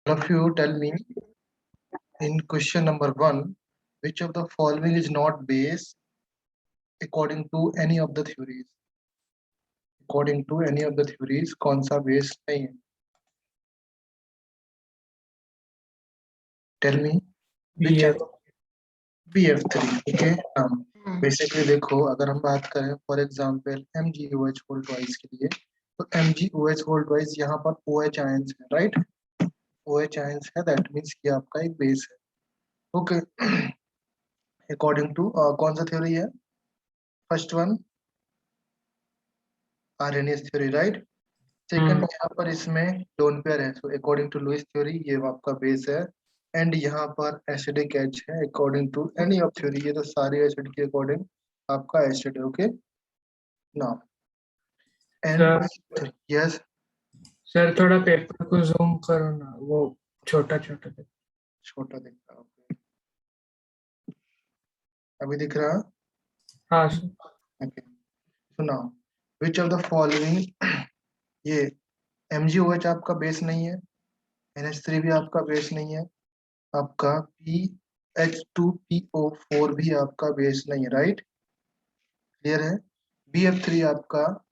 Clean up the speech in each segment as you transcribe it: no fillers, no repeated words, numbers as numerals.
All of you tell me in question number 1, which of the following is not base according to any of the theories? According to any of the theories, कौन सा base नहीं है? Tell me which BF. BF3. Okay. Basically देखो, अगर हम बात करें for example MgOH whole twice के लिए, तो MgOH होल ट्वाइस यहाँ पर OH आयंस है, राइट? OH आयंस है, दैट मीन्स कि आपका एक बेस है. ओके. अकॉर्डिंग टू कौन सा थ्योरी है? First one Arrhenius theory, right? Second यहाँ पर इसमें लोन पेयर है, so according to Lewis theory ये आपका बेस है. एंड यहाँ पर एसिडिक एच है according to any of theory. ये तो सारे एसिड के अकॉर्डिंग आपका एसिड है. Okay. Now and yes sir थोड़ा पेपर को जूम करो ना, वो छोटा छोटा दिख छोटा दिख रहा. ओके, अभी दिख रहा? हाँ sir. Okay. So now which of the following ये MgOH आपका बेस नहीं है, NH3 भी आपका बेस नहीं है, आपका PH2PO4 भी आपका बेस नहीं है, राइट? क्लियर है? BF3 आपका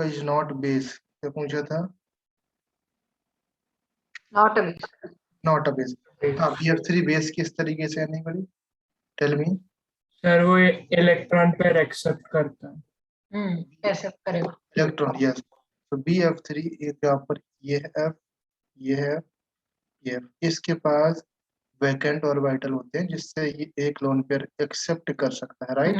इज नॉट बेस. क्या पूछा था? Not a base. Not a base. हाँ, BF3 बेस किस तरीके से है? नहीं बड़ी, टेल मी. सर वो इलेक्ट्रॉन पेयर एक्सेप्ट करता है. एक्सेप्ट करेगा इलेक्ट्रॉन, यस. तो BF3 यहाँ पर ये है F, ये है ये F. इसके पास वैकेंट ऑर्बिटल होते हैं जिससे ये एक लोन पेयर एक्सेप्ट कर सकता है, राइट?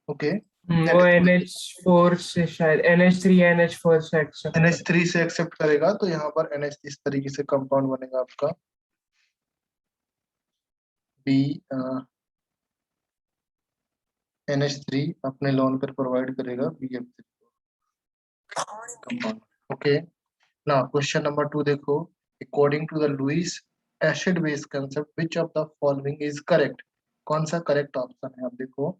ओके. वो NH4 से शायद NH3 या NH4 से एक्सेप्ट NH3 से एक्सेप्ट करेगा तो यहाँ पर NH इस तरीके से कंपाउंड बनेगा आपका NH3 अपने लोन पर प्रोवाइड करेगा BF3 compound. Okay. Now question number 2 देखो. According to the Lewis acid base concept which of the following is correct? कौन सा करेक्ट ऑप्शन है? आप देखो.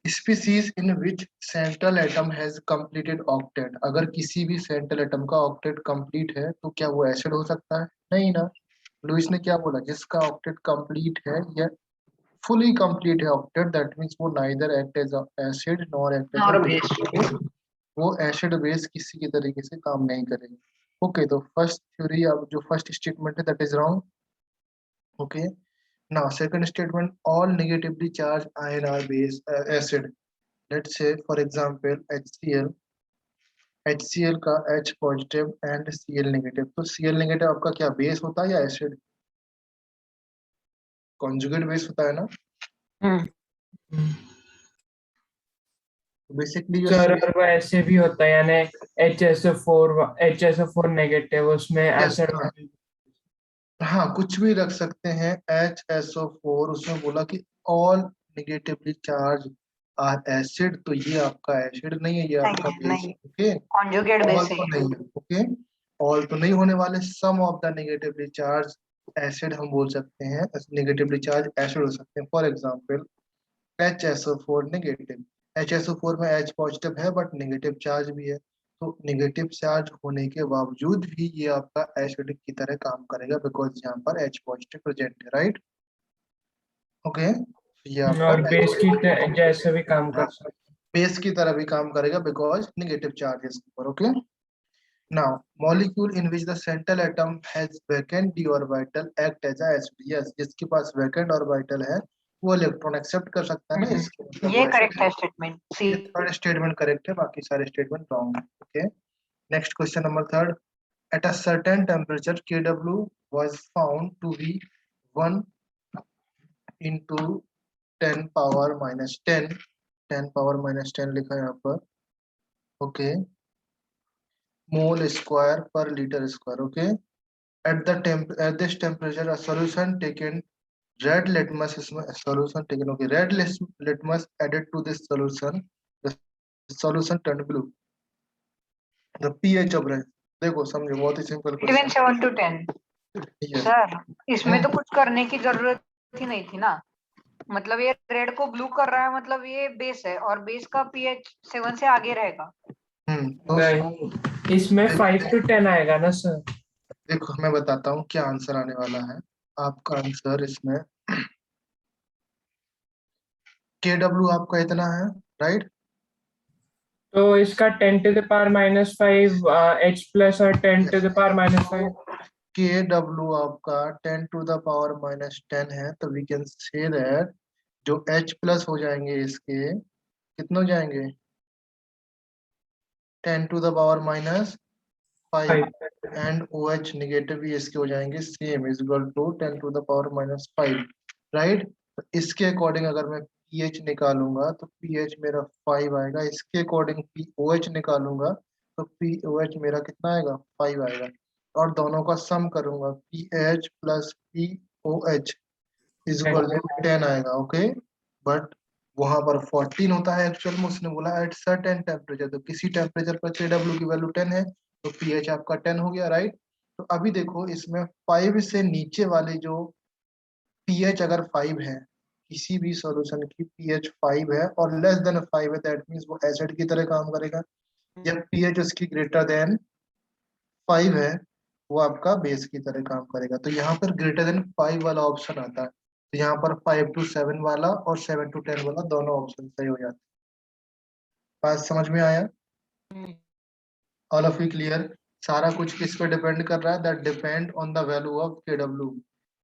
Species in which central atom has completed octet. अगर किसी भी सेंट्रल एटम का ऑक्टेट कंप्लीट है तो क्या वो एसिड हो सकता है? नहीं ना. लुईस ने क्या बोला? जिसका ऑक्टेट कंप्लीट है या fully complete है ऑक्टेट, दैट मींस वो neither act as acid nor act as a base. वो एसिड बेस किसी के तरीके से काम नहीं करेगी. ओके. तो फर्स्ट थ्योरी, अब जो फर्स्ट स्टेटमेंट है that is wrong. Okay. Now second statement, all negatively charge ion are base acid. Let's say for example HCl का H positive and Cl negative. तो Cl नेगेटिव आपका क्या base होता है या एसिड? कॉन्जुगेट बेस होता है ना. बेसिकली जो सर और वो ऐसे भी होता है, यानी HSO4 नेगेटिव, उसमें एसिड. हाँ, कुछ भी रख सकते हैं. HSO4 उसमें बोला कि all negatively charged are acid, तो ये आपका एसिड नहीं है, ये आपका base. Okay. Conjugate base all तो नहीं है. ओके. ऑल तो नहीं होने वाले, some of the negatively charged acid हम बोल सकते हैं, नेगेटिवली चार्ज एसिड हो सकते हैं. For example HSO4 negative. HSO4 में H पॉजिटिव है बट नेगेटिव चार्ज भी है, तो नेगेटिव चार्ज होने के बावजूद भी ये आपका एसिड की तरह काम करेगा बिकॉज यहाँ पर H पॉजिटिव प्रेजेंट है, राइट? ओके. ये आपका और बेस की जैसे भी काम कर सकता है. बेस की तरह भी काम करेगा बिकॉज नेगेटिव चार्ज है इसके ऊपर. Okay. Now molecule in which the central atom has vacant d orbital act as a acid. Yes, जिसके पास वैकेंट ऑर्बिटल है वो इलेक्ट्रॉन एक्सेप्ट कर सकता है ना. इसके मतलब ये करेक्ट है स्टेटमेंट. ये थर्ड स्टेटमेंट करेक्ट है, बाकी सारे स्टेटमेंट रॉन्ग है. Okay. Next question number third. At a certain temperature Kw was found to be 1 into 10 power minus 10. 10 power minus 10 लिखा है यहाँ पर. ओके. मोल स्क्वायर पर litre square. Okay. at this temperature a solution taken red litmus इसमें solution taken. okay, red litmus added to this solution, the solution turned blue. the pH of red, देखो समझो, बहुत ही simple between 7 to 10. Sir इसमें तो कुछ करने की जरूरत ही नहीं थी ना. मतलब ये रेड को ब्लू कर रहा है, मतलब ये बेस है और बेस का pH 7 से आगे रहेगा. तो नहीं, इसमें 5 to 10 आएगा ना सर? देखो मैं बताता हूँ क्या आंसर आने वाला है। आपका आंसर इसमें KW आपका इतना है, राइट। तो इसका 10 to the power -5 h plus और 10 to the power -5। KW आपका 10 to the power -10 है, तो वी कैन से दैट जो H प्लस हो जाएंगे इसके कितने हो जाएंगे, 10 to the power -5 and OH negative भी इसके हो जाएंगे same is equal to 10 to the power -5, right. तो इसके अकॉर्डिंग अगर मैं pH निकालूंगा तो pH मेरा 5 आएगा। इसके अकॉर्डिंग POH निकालूंगा तो POH मेरा कितना आएगा, 5 आएगा। और दोनों का सम करूंगा pH plus POH is equal to 10 आएगा, ओके। बट वहां पर 14 होता है एक्चुअल में, उसने बोला एट सर्टेन टेम्परेचर, तो किसी टेम्परेचर पर KW की वैल्यू 10 है तो pH आपका 10 हो गया, राइट। तो अभी देखो इसमें 5 से नीचे वाले जो pH अगर 5 है, किसी भी सॉल्यूशन की pH 5 है और लेस देन 5 है, दैट मीन्स वो एसिड की तरह काम करेगा। जब pH उसकी ग्रेटर देन 5 है, वो आपका बेस की तरह काम करेगा। तो यहाँ पर ग्रेटर देन 5 वाला ऑप्शन आता है, तो यहाँ पर 5 to 7 वाला और 7 to 10 वाला दोनों ऑप्शन सही हो जाते हैं। बात समझ में आया? All of you clear? सारा कुछ किस पे डिपेंड कर रहा है, that depend on the value of KW।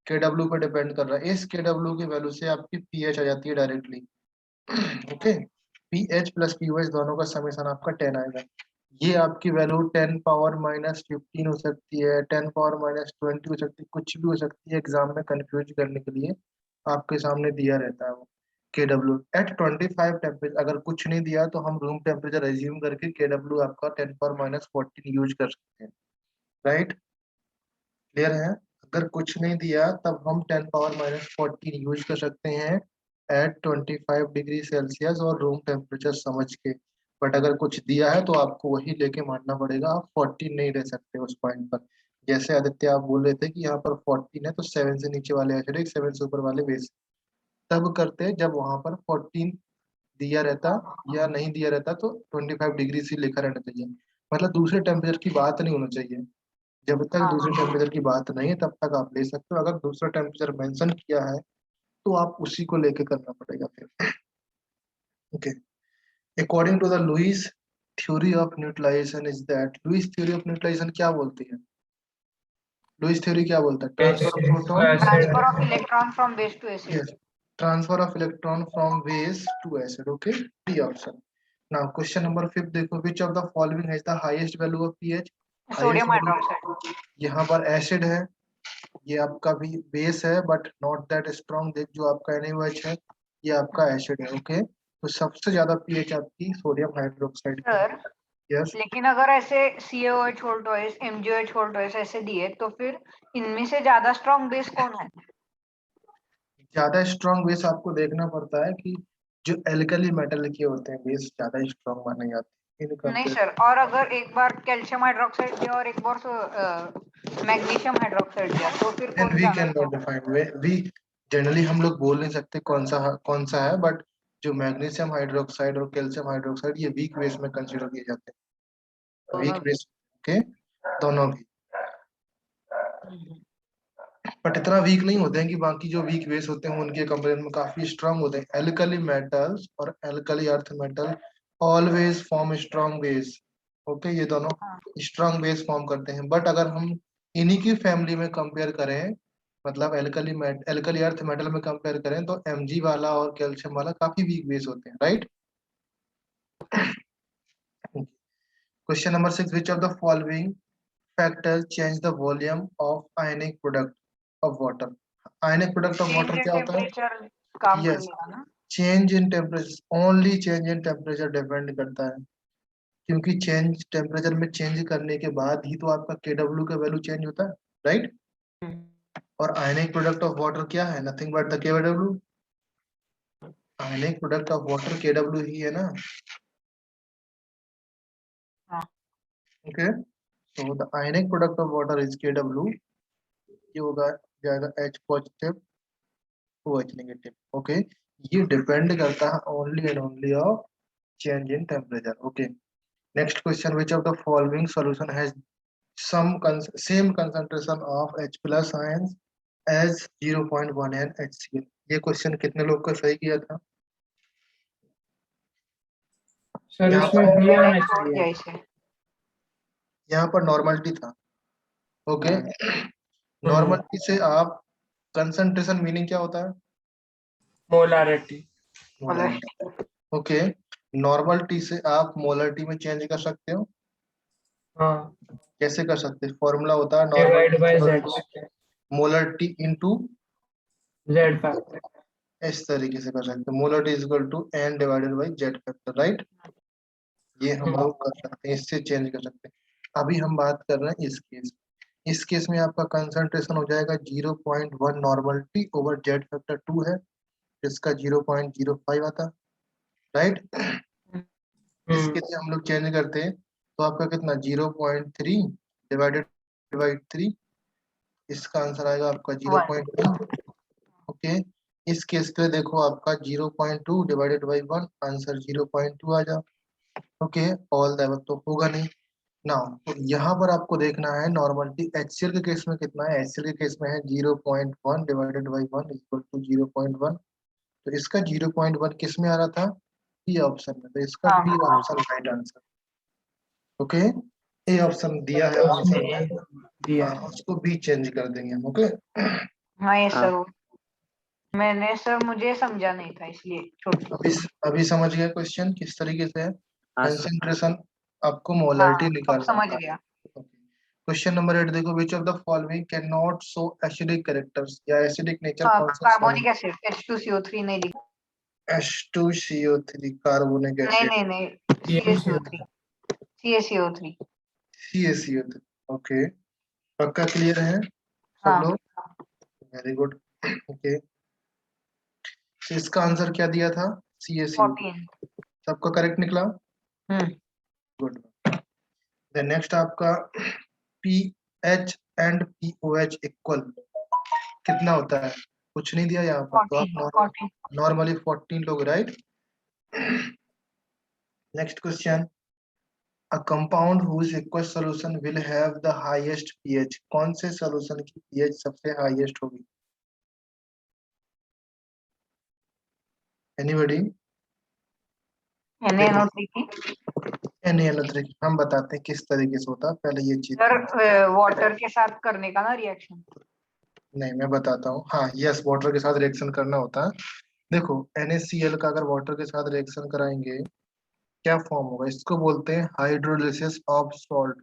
KW पे डिपेंड कर रहा है। इस KW की वैल्यू से आपकी pH आ जाती है directly, okay. pH plus POH दोनों का समेशन आपका 10 आएगा। ये आपकी वैल्यू 10 पावर -15 हो सकती है, 10 पावर -20 हो सकती है, कुछ भी हो सकती है। एग्जाम में कंफ्यूज करने के लिए आपके सामने दिया रहता है वो KW एट 25 टेम्परेचर। अगर कुछ नहीं दिया तो हम रूम टेम्परेचर एज्यूम करके KW आपका 10 पावर -14 यूज कर सकते हैं, राइट। क्लियर है? अगर कुछ नहीं दिया तब हम 10 पावर -14 यूज कर सकते हैं एट 25 डिग्री सेल्सियस और रूम टेम्परेचर समझ के। बट अगर कुछ दिया है तो आपको वही लेके मानना पड़ेगा, आप 14 नहीं रह सकते उस पॉइंट पर। जैसे आदित्य आप बोल रहे थे कि यहाँ पर 14 है तो 7 से नीचे वाले एसिड, 7 से ऊपर वाले बेस। तब करते जब वहां पर 14 दिया रहता, या नहीं दिया रहता तो 25 डिग्री से लिखा रहना चाहिए। मतलब दूसरे टेम्परेचर की बात नहीं होना चाहिए। जब तक हाँ दूसरे टेम्परेचर की बात नहीं है तब तक आप ले सकते हो। अगर दूसरा टेम्परेचर मेंशन किया है तो आप उसी को लेके करना पड़ेगा फिर, okay. According to the Lewis theory of neutralization is that, Lewis theory of neutralization क्या बोलती है? लुईस थ्योरी क्या बोलता है? Transfer of proton, transfer of electron from base to acid. Yes, transfer of electron from base to acid, okay. D option. Now question number 5 देखो, which of the following has the highest value of pH? Highest sodium value, hydroxide. यहाँ पर acid है, ये आपका भी base है but not that strong. देख जो आपका NaOH है ये आपका एसिड है, ओके। तो सबसे ज्यादा पीएच आपकी सोडियम हाइड्रोक्साइड की सर है, यस। लेकिन अगर ऐसे CaOH whole twice MgOH whole twice ऐसे दिए तो फिर इनमें से ज्यादा स्ट्रॉन्ग बेस कौन है? ज्यादा स्ट्रॉन्ग बेस आपको देखना पड़ता है कि जो एल्कली मेटल के होते हैं बेस ज्यादा स्ट्रॉन्ग माने जाते हैं इन नहीं कंपेयर। सर, और अगर एक बार कैल्शियम हाइड्रोक्साइड दिया और एक बार मैग्नीशियम हाइड्रोक्साइड दिया तो फिर देन कौन वी ज्यादा कैन नॉट स्ट्रॉन्ग है? डिफाइन, वी जनरली हम लोग बोल नहीं सकते कौन सा है, बट जो मैग्नीशियम हाइड्रोक्साइड और कैल्शियम हाइड्रोक्साइड ये वीक बेस में कंसिडर किए जाते हैं, दोनों वीक बेस, ओके, दोनों भी। भी। बट इतना वीक नहीं होते हैं कि बाकी जो वीक बेस होते हैं उनके कंपेरिजन में काफी स्ट्रांग होते हैं। एल्कली मेटल्स और alkali earth metal always form strong base, okay. ये दोनों हाँ स्ट्रांग बेस फॉर्म करते हैं। बट अगर हम इन्हीं की फैमिली में कंपेयर करें, मतलब एल्कली अर्थ मेटल में कंपेयर करें तो Mg वाला और कैल्शियम वाला काफी वीक बेस होते हैं, right. Question number 6, which of the following factors change the volume of ionic product of water? ionic product of change water इन क्या होता है? टेम्परेचर काम यस, करेगा ना? Change in temperature, only change in temperature depend करता है, क्योंकि change temperature में चेंज करने के बाद ही तो आपका KW का वैल्यू चेंज होता है, राइट। और आयनिक प्रोडक्ट ऑफ वाटर क्या है? Nothing but the KW। Ionic product of water KW ही है ना, हाँ okay. So the ionic product of water is KW। ये होगा जाएगा H positive OH negative, okay. ये डिपेंड करता है only and only of change in temperature, okay. Next question, which of the following solution has same concentration of H plus ions as 0.1 and HCl? ये question कितने लोग का सही किया था? सर यहाँ इसमें पर दिया मैंने होना छोड़ दिया चाहिए। इसे। यहाँ पर नॉर्मलिटी था। ओके, नॉर्मलिटी से आप कंसंट्रेशन मीनिंग क्या होता है? मोलारिटी। मोलरिटी। ओके, नॉर्मलिटी से आप मोलरिटी में चेंज कर सकते हो। हाँ, कैसे कर सकते हैं? फॉर्मूला होता है divide by normality Z, molarity into, Z factor. इस तरीके से कर सकते हैं, molarity is equal to N divided by Z factor, right? ये हम लोग कर सकते हैं, इससे चेंज कर सकते हैं। अभी हम बात कर रहे हैं इस केस में आपका कंसंट्रेशन हो जाएगा 0.1 नॉर्मलिटी ओवर जेड फैक्टर 2 है, इसका 0.05 आता, राइट? इसके लिए हम लोग चेंज करते हैं तो आपका कितना 0.3 डिवाइडेड बाई 3, इसका आंसर आएगा आपका 0.1। ओके, इस केस के लिए देखो आपका 0.2 डिवाइडेड बाई 1, आंसर 0.2 आ जाओ। ओके, ऑल दैट तो होगा नहीं ना। तो यहाँ पर आपको देखना है नॉर्मलिटी HCl के केस में कितना है। HCl के केस में है 0.1 डिवाइडेड बाई 1 इक्वल टू 0.1। तो इसका 0.1 किस में आ रहा था? बी ऑप्शन में, तो इसका हाँ। B option right answer. Okay, A option दिया है आंसर में, दिया है। उसको बी चेंज कर देंगे हम। ओके, हाँ ये सर, मैंने सर मुझे समझा नहीं था इसलिए छोड़ दिया। अभी समझ गए क्वेश्चन किस तरीके से है? कंसंट्रेशन आपको मोलरिटी हाँ, अब निकालना समझ होता गया। है। क्वेश्चन नंबर 8 देखो, which of the following can not show acidic characters, या एसिडिक नेचर हाँ, कौन सा कार्बोनिक एसिड H2CO3 नहीं लिखा। H2CO3 कार्बोनिक नहीं एसिड, नहीं नहीं, CaCO3, CaCO3। CaCO3। ओके, पक्का क्लियर है सब हाँ। लोग? Very good. ओके, तो इसका आंसर क्या दिया था? CaCO। 14। सबका करेक्ट निकला? गुड। देन नेक्स्ट आपका पीएच एंड पीओएच इक्वल कितना होता है? कुछ नहीं दिया यहाँ पर, तो आप 14। नॉर्मली 14 लोग, right? Next question, a compound whose aqueous solution will have the highest pH, कौन से सॉल्यूशन की पीएच सबसे हाईएस्ट होगी? एनीबॉडी? NaNO3 की। NaNO3 हम बताते हैं किस तरीके से होता है, पहले ये चीज सर वाटर के साथ करने का ना रिएक्शन। नहीं, मैं बताता हूँ। हाँ, यस, वाटर के साथ रिएक्शन करना होता है। देखो, NaCl का अगर वाटर के साथ रिएक्शन कराएंगे क्या फॉर्म होगा? इसको बोलते हैं हाइड्रोलिसिस ऑफ सॉल्ट।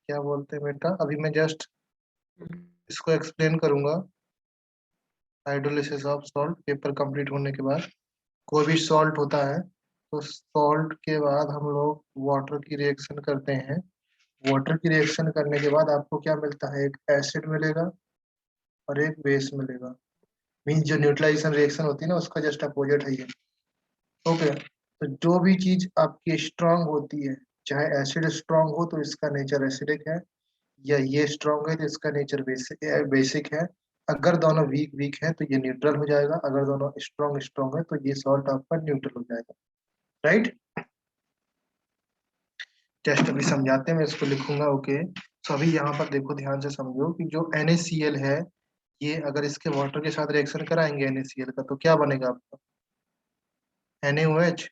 क्या बोलते हैं बेटा? अभी मैं जस्ट इसको एक्सप्लेन करूंगा। Hydrolysis of salt pepper complete होने के बाद, कोई भी सॉल्ट होता है तो सॉल्ट के बाद हम लोग वाटर की रिएक्शन करते हैं। वाटर की रिएक्शन करने के बाद आपको क्या मिलता है? एक एसिड मिलेगा और एक बेस मिलेगा। मीन्स जो न्यूट्रलाइजेशन रिएक्शन होती है ना, उसका जस्ट अपोजिट है ये। ओके, तो जो भी चीज आपकी स्ट्रांग होती है, चाहे एसिड स्ट्रांग हो तो इसका नेचर एसिडिक है, या ये स्ट्रांग है तो इसका नेचर बेसिक है। अगर दोनों वीक वीक है तो ये न्यूट्रल हो जाएगा, अगर दोनों स्ट्रांग स्ट्रांग है तो ये सॉल्ट आपका न्यूट्रल हो जाएगा, राइट? टेस्ट अभी समझाते हैं, मैं इसको लिखूंगा। ओके, तो अभी यहाँ पर देखो, ध्यान से समझो कि जो NaCl है, ये अगर इसके वाटर के साथ रिएक्शन कराएंगे NaCl का, तो क्या बनेगा आपका? NaOH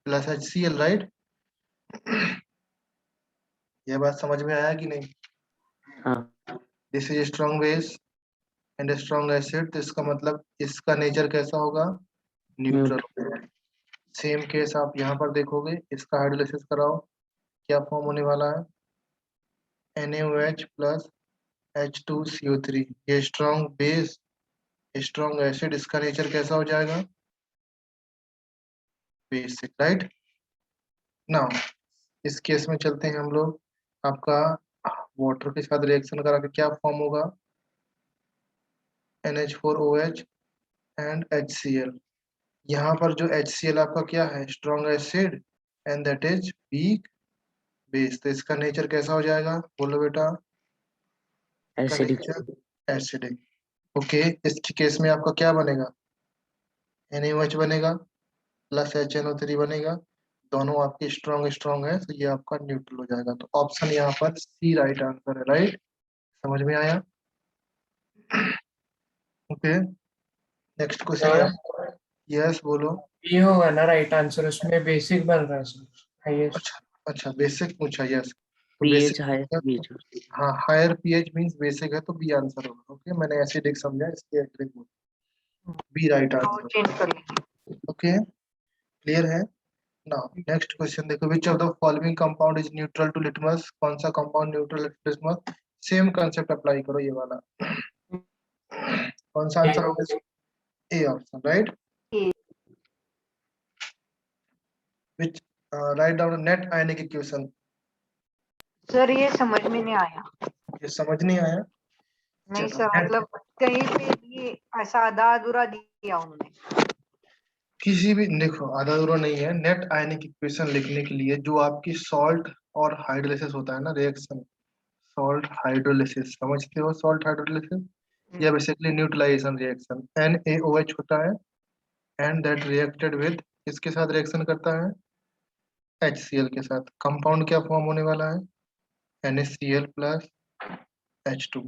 plus HCl, right? ये बात समझ में आया कि नहीं? हाँ। This is strong base and strong acid, तो इसका मतलब इसका नेचर कैसा होगा? न्यूट्रल। सेम केस आप यहाँ पर देखोगे, इसका हाइड्रोलिसिस कराओ, क्या फॉर्म होने वाला है? NaOH plus H2CO3। ये स्ट्रॉन्ग बेस स्ट्रॉन्ग एसिड, इसका नेचर कैसा हो जाएगा? Basic, right? नाउ इस केस में चलते हैं हम लोग, आपका वाटर के साथ रिएक्शन करा के क्या फॉर्म होगा? NH4OH and HCl। यहाँ पर जो HCl आपका क्या है? Strong acid and that is weak base, तो इसका नेचर कैसा हो जाएगा? बोलो बेटा। इसका एसिडिक। Nature acidic. ओके, इस केस में आपका क्या बनेगा? NaOH बनेगा प्लस HNO3 बनेगा, दोनों आपके स्ट्रॉन्ग है, तो ये आपका न्यूट्रल हो जाएगा। तो ऑप्शन यहाँ पर सी राइट आंसर है, राइट। समझ में आया? Okay, next question. यस बोलो। ये होगा ना राइट आंसर, उसमें बेसिक बन रहा है सर, हाईएस्ट। अच्छा अच्छा, बेसिक पूछा, यस। तो पीएच बेसिक, हायर पीएच। हाँ हायर पीएच मींस बेसिक है, तो बी आंसर होगा। ओके, मैंने एसिडिक समझा इसलिए एसिडिक बोला, बी राइट तो आंसर। चेंज कर लेंगे। ओके, क्लियर है। नाउ नेक्स्ट क्वेश्चन देखो, which of the following compound is neutral to litmus? कौन सा कंपाउंड न्यूट्रल है to litmus? Same concept apply करो, ये वाला। कौन सा आंसर होगा? A option, right. A. Which write down net ionic equation. Sir ये समझ में नहीं आया। ये समझ नहीं आया? नहीं चलो सर, नेट, मतलब कहीं पे भी ऐसा आधा अधूरा दिया उन्होंने। किसी भी देखो आधा अधूरा नहीं है। नेट आयनिक इक्वेशन लिखने के लिए जो आपकी सॉल्ट और हाइड्रोलिसिस होता है ना, रिएक्शन, सॉल्ट हाइड्रोलिसिस, समझते हो? सॉल्ट हाइड्रोलिसिस या बेसिकली न्यूट्रलाइजेशन रिएक्शन, NaOH होता है, एंड दैट रिएक्टेड विद, किसके साथ रिएक्शन करता है? HCl के साथ। कंपाउंड क्या फॉर्म होने वाला है? NaCl plus H2।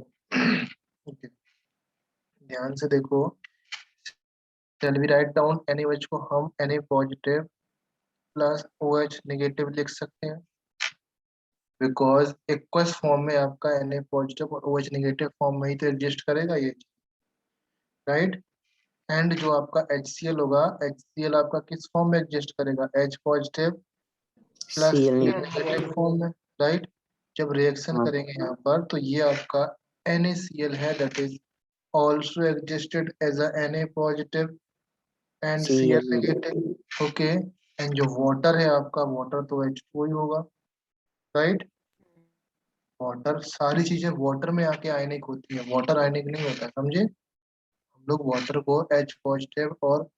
ओके, ध्यान से देखो। चल वी राइट डाउन NaOH को हम Na positive plus OH negative लिख सकते हैं, बिकॉज एक्वस फॉर्म में आपका Na पॉजिटिव और OH नेगेटिव फॉर्म में ही तो एग्जिस्ट करेगा ये, राइट। एंड जो आपका HCl होगा, HCl आपका किस फॉर्म में एग्जिस्ट करेगा? H positive plus CL Cl negative. Negative form में, राइट। जब रिएक्शन हाँ करेंगे यहाँ पर, तो ये आपका NaCl है, that is also existed as a Na positive and Cl CL negative. Negative. Okay, and जो वाटर है आपका, वाटर तो H2 ही होगा, राइट। वाटर, सारी चीजें वाटर में आके आयनिक होती है, वाटर आयनिक नहीं होता है, समझे? हम लोग वाटर को H पॉजिटिव और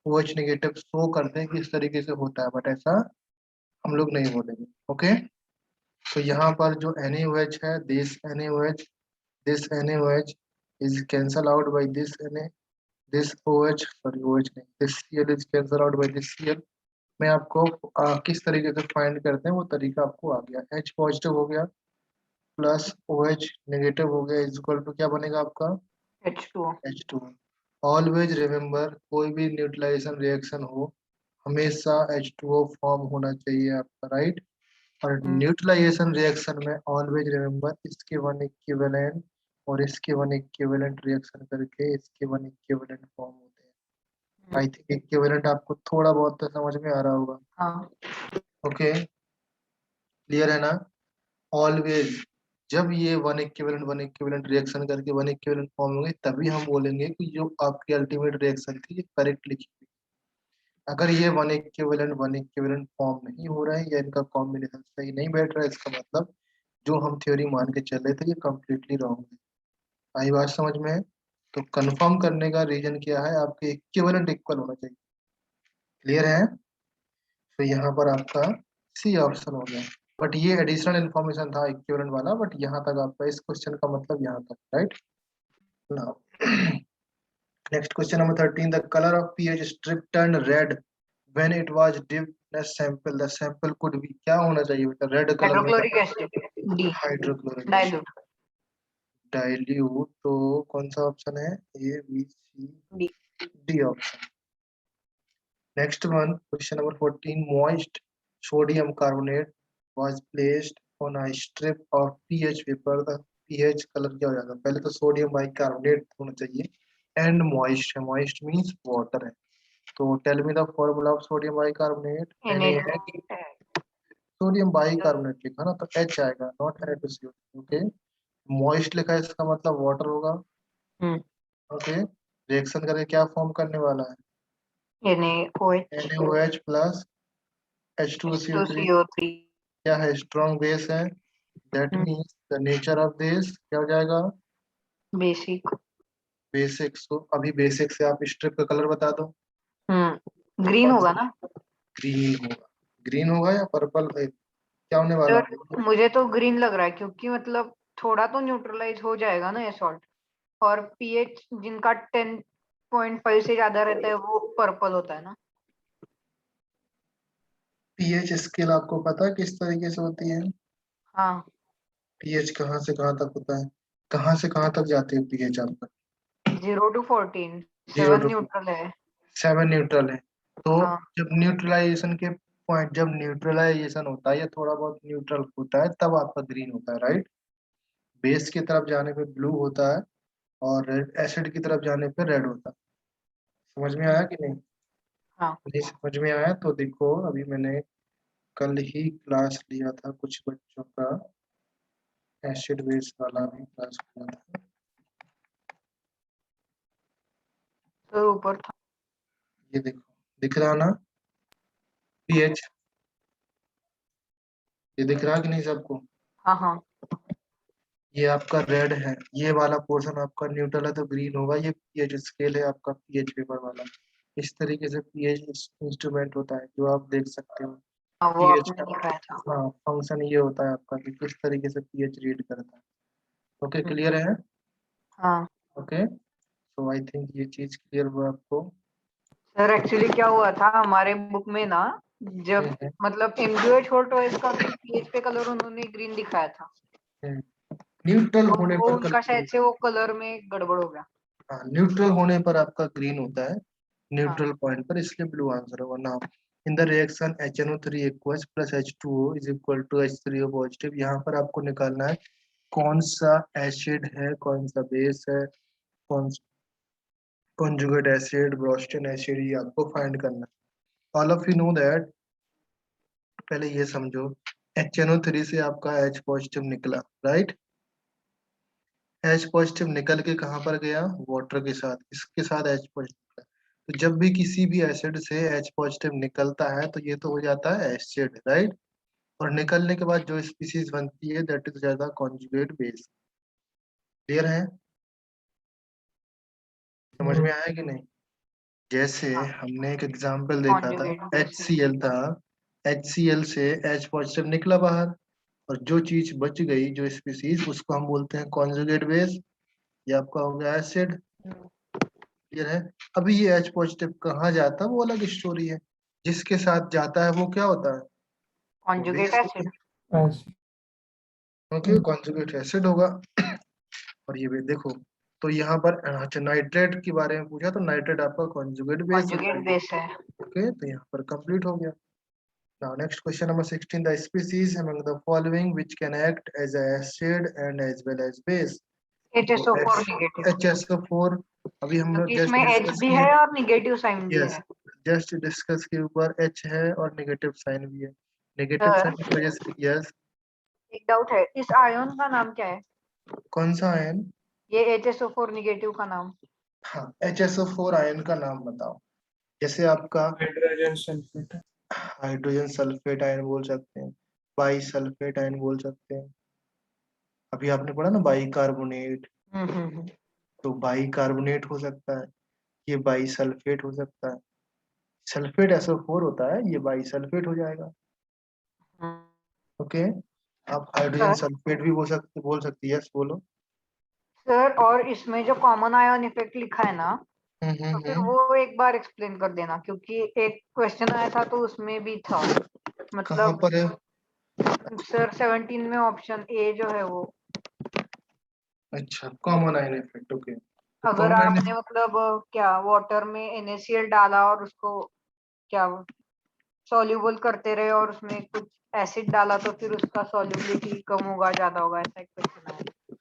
OH नेगेटिव शो करते हैं कि इस तरीके से होता है, बट ऐसा हम लोग नहीं बोलेंगे। ओके, तो यहाँ पर जो NaOH है, this NaOH is cancel out by this Na, this OH, sorry OH नहीं, this Cl is cancel out by this Cl। मैं आपको किस तरीके से फाइंड करते हैं वो तरीका आपको आ गया। H पॉजिटिव हो गया प्लस OH नेगेटिव हो गया, इज इक्वल टू क्या बनेगा आपका? H2O। H2। ऑलवेज रिमेम्बर, कोई भी न्यूट्रलाइजेशन रिएक्शन हो, हमेशा H2O फॉर्म होना चाहिए आपका, राइट। और न्यूट्रलाइजेशन रिएक्शन में ऑलवेज रिमेम्बर, इसके वन इक्विवेलेंट और इसके वन इक्विवेलेंट रिएक्शन करके इसके वन इक्विवेलेंट फॉर्म होते हैं। आई थिंक इक्विवेलेंट आपको थोड़ा बहुत तो समझ में आ रहा होगा। हाँ। ओके, क्लियर है ना? ऑलवेज जब ये वन इक्विवेलेंट रिएक्शन करके वन इक्विवेलेंट फॉर्म होंगे, तभी हम बोलेंगे कि जो आपकी अल्टीमेट रिएक्शन थी ये करेक्ट लिखी हुई। अगर ये वन इक्विवेलेंट फॉर्म नहीं हो रहा है या इनका कॉम्बिनेशन सही नहीं बैठ रहा है, इसका मतलब जो हम थ्योरी मान के चल रहे थे ये कम्प्लीटली रॉन्ग है। आई बात समझ में है? तो कंफर्म करने का रीजन क्या है? आपके इक्विवेलेंट इक्वल होना चाहिए। क्लियर है? तो यहाँ पर आपका सी ऑप्शन हो गया। बट ये एडिशनल इन्फॉर्मेशन था इक्विवेलेंट वाला, बट यहाँ तक आपका इस क्वेश्चन का मतलब यहाँ तक, right. Now next question number 13, the colour of pH strip turned red when it was dipped in a sample, the sample could be, क्या होना चाहिए बेटा? रेड कलर में hydrochloric acid. D. Hydrochloric acid, dilute. Dilute. तो कौन सा option है? A B C D. D option. Next one, question number 14, moist sodium carbonate was placed on a strip of pH paper, the pH colour क्या हो जाएगा? पहले तो sodium bicarbonate होना चाहिए, एंड मॉइस्ट है, मॉइस्ट मींस वाटर है। तो tell me the formula of sodium bicarbonate, Na2। Sodium bicarbonate लिखा ना, तो H आएगा, नॉट Na2CO। ओके, मॉइस्ट लिखा है, इसका मतलब वाटर होगा। ओके, रिएक्शन करके क्या फॉर्म करने वाला है? NaOH। NaOH plus H2CO3। H2CO3। क्या है? स्ट्रॉन्ग बेस है, that means the nature of this क्या हो जाएगा? बेसिक। बेसिक। सो अभी बेसिक से आप स्ट्रिप का कलर बता दो। ग्रीन होगा ना? ग्रीन होगा। ग्रीन होगा या पर्पल? क्या होने वाला सर है? मुझे तो ग्रीन लग रहा है, क्योंकि मतलब थोड़ा तो न्यूट्रलाइज हो जाएगा ना ये सॉल्ट। और पीएच जिनका 10.5 से ज्यादा रहता है वो पर्पल होता है ना। पीएच स्केल आपको पता है किस तरीके से होती है? हाँ पीएच कहाँ से कहाँ तक होता है? कहाँ से कहाँ तक जाती है पीएच आपका? 0 to 14, 0 7 टू न्यूट्रल है। 7 न्यूट्रल है। तो हाँ जब न्यूट्रलाइजेशन के पॉइंट, जब न्यूट्रलाइजेशन होता है या थोड़ा बहुत न्यूट्रल होता है, तब आपका ग्रीन होता है, राइट? बेस की तरफ जाने पे ब्लू होता है और एसिड की तरफ जाने पे रेड होता है। समझ में आया कि नहीं? हाँ नहीं समझ में आया तो देखो, अभी मैंने कल ही क्लास लिया था कुछ बच्चों का, एसिड बेस वाला भी क्लास लिया था। तो ऊपर था। ये देखो, दिख रहा ना पीएच? ये दिख रहा कि नहीं सबको? हाँ हाँ ये आपका रेड है, ये वाला पोर्शन आपका न्यूट्रल है तो ग्रीन होगा। ये पीएच स्केल है आपका, पीएच पेपर वाला। इस तरीके से पीएच इंस्ट्रूमेंट होता है जो आप देख सकते हो। हाँ, वो पीएच आपने का, दिखाया था। हाँ, फंक्शन ये होता है आपका कि किस तरीके से पीएच रीड करता है। ओके, क्लियर है? हाँ ओके, सो आई थिंक ये चीज क्लियर हुआ आपको। सर, एक्चुअली क्या हुआ था हमारे बुक में ना, जब हम्म, मतलब एमजीओएच और टॉयज का भी पीएच पे कलर उन्होंने ग्रीन दिखाया था, न्यूट्रल तो होने वो पर उनका शायद से वो कलर में गड़बड़ हो गया। हाँ, न्यूट्रल होने पर आपका ग्रीन होता है, हाँ न्यूट्रल पॉइंट पर, इसलिए ब्लू आंसर होगा ना। In the reaction HNO3 aqueous plus H2O is equal to H3O positive. यहाँ पर आपको निकालना है कौन सा एसिड है, कौन सा बेस है, कौन कॉन्जुगेट एसिड, ब्रोस्टन एसिड, ये आपको फाइंड करना है। All of you know that, पहले ये समझो, HNO3 से आपका H पॉजिटिव निकला, राइट? H पॉजिटिव निकल के कहाँ पर गया? वाटर के साथ, इसके साथ H पॉजिटिव। तो जब भी किसी भी एसिड से H पॉजिटिव निकलता है तो ये तो हो जाता है एसिड, राइट? और निकलने के बाद जो स्पीसीज बनती है दैट इज ज्यादा कॉन्जुगेट बेस। क्लियर है? समझ में आया कि नहीं? जैसे हाँ, हमने एक एग्जांपल देखा था, कॉन्जुगेट बेस। HCl था, HCl से H पॉजिटिव निकला बाहर, और जो चीज बच गई, जो स्पीसीज, उसको हम बोलते हैं कॉन्जुगेट बेस। ये आपका हो गया एसिड। क्लियर है? अभी ये H पॉजिटिव कहाँ जाता है वो अलग स्टोरी है, जिसके साथ जाता है वो क्या होता है? वो कॉन्जुगेट बेस होता एसिड। है, Yes. क्योंकि कॉन्जुगेट एसिड होगा। और ये भी देखो, तो यहाँ पर अच्छा, नाइट्रेट के बारे में पूछा तो नाइट्रेट आपका कॉन्जुगेट बेस होता कॉन्जुगेट है। बेस है। ओके, तो यहाँ पर कंप्लीट हो गया। Now next question number 16, the species among the following which can act as a acid and as well as base? तो HSO4 निगेटिव, HSO4 अभी हम लोग क्योंकि जस्ट इसमें H डिस्कस भी किए। है और निगेटिव साइन भी यस, है। जस्ट डिस्कस के ऊपर H है और नेगेटिव साइन भी है। नेगेटिव सर, साइन की वजह से, यस, एक डाउट है, इस आयन का नाम क्या है? कौन सा आयन? ये HSO4 निगेटिव का नाम। हाँ, HSO4 आयन का नाम बताओ। जैसे आपका Hydrogen sulfate. Hydrogen sulphate ion बोल सकते हैं, बाई सल्फेट आयन बोल सकते हैं। अभी आपने पढ़ा ना बाई कार्बोनेट, हम्म। तो बाई कार्बोनेट हो सकता है, ये बाई सल्फेट हो सकता है। सल्फेट SO4 होता है, ये बाई सल्फेट हो जाएगा। ओके, आप हाइड्रोजन सर सल्फेट भी बोल सकती है, यस बोलो। सर, और इसमें जो कॉमन आयन इफेक्ट लिखा है ना, तो फिर हम्म। वो एक बार एक्सप्लेन कर देना, क्योंकि एक क्वेश्चन आया था तो उसमें भी था। कहाँ मतलब पर है? सर 17 में ऑप्शन ए जो है वो, अच्छा, कॉमन आयन इफेक्ट, ओके। तो अगर कॉमन आपने आयन, मतलब क्या वाटर में NaCl डाला और उसको क्या सॉल्यूबल करते रहे और उसमें कुछ एसिड डाला, तो फिर उसका सॉल्युबिलिटी कम होगा ज्यादा होगा, ऐसा एक क्वेश्चन आया।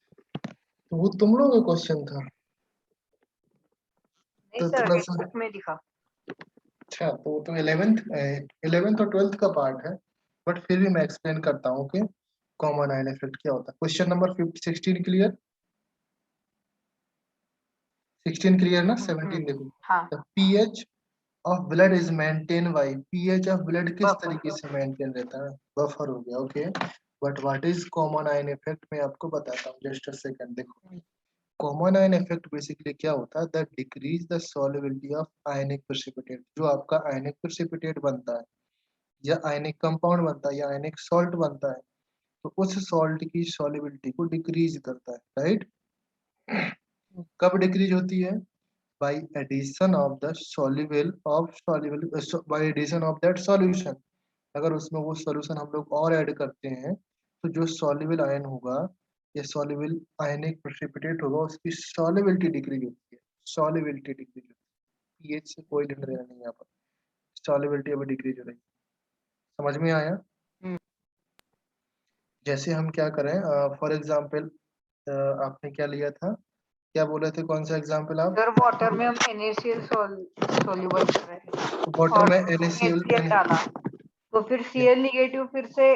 तो वो तुम लोगों का क्वेश्चन था? नहीं तो सर, थोड़ा एक सा, बुक में दिखा। अच्छा, तो वो तो 11th और 12th का पार्ट है, बट फिर भी मैं एक्सप्लेन करता हूँ कि कॉमन आयन इफेक्ट क्या होता है। Question number 16 clear? 16 क्लियर ना? 17 देखो, हाँ, the pH of blood is maintain by, pH of blood किस बफर। तरीके से मेंटेन रहता है? बफर हो गया, okay. But what is common ion effect, मैं आपको बताता हूँ, जस्ट अ सेकंड। देखो, कॉमन आयन इफेक्ट बेसिकली क्या होता है? The decrease the solubility of ionic precipitate. जो आपका आयनिक प्रेसिपिटेट बनता है या आयनिक कंपाउंड बनता है या आयनिक सॉल्ट बनता है, तो उस सॉल्ट की सॉल्युबिलिटी को डिक्रीज करता है, राइट? कब डिक्रीज होती है? by addition of the soluble by addition of that solution, अगर उसमें वो सॉल्यूशन हम लोग और ऐड करते हैं तो जो सॉल्युबल आयन होगा या सॉल्युबल आयनिक प्रेसिपिटेट होगा उसकी सॉल्युबिलिटी डिक्रीज होती है, सॉल्युबिलिटी डिक्रीज होती है, पीएच से कोई लेना देना नहीं यहाँ पर, सॉल्युबिलिटी अभी डिक्रीज हो रही है। समझ में आया? हम्म। जैसे हम क्या करें, फॉर एग्जाम्पल आपने क्या लिया था, क्या बोले थे, कौन सा एग्जाम्पल आप? सर वाटर में हम NaCl सोल्यूबल कर रहे हैं वाटर और में उसमें NaCl HCl डाला, तो फिर Cl निगेटिव फिर से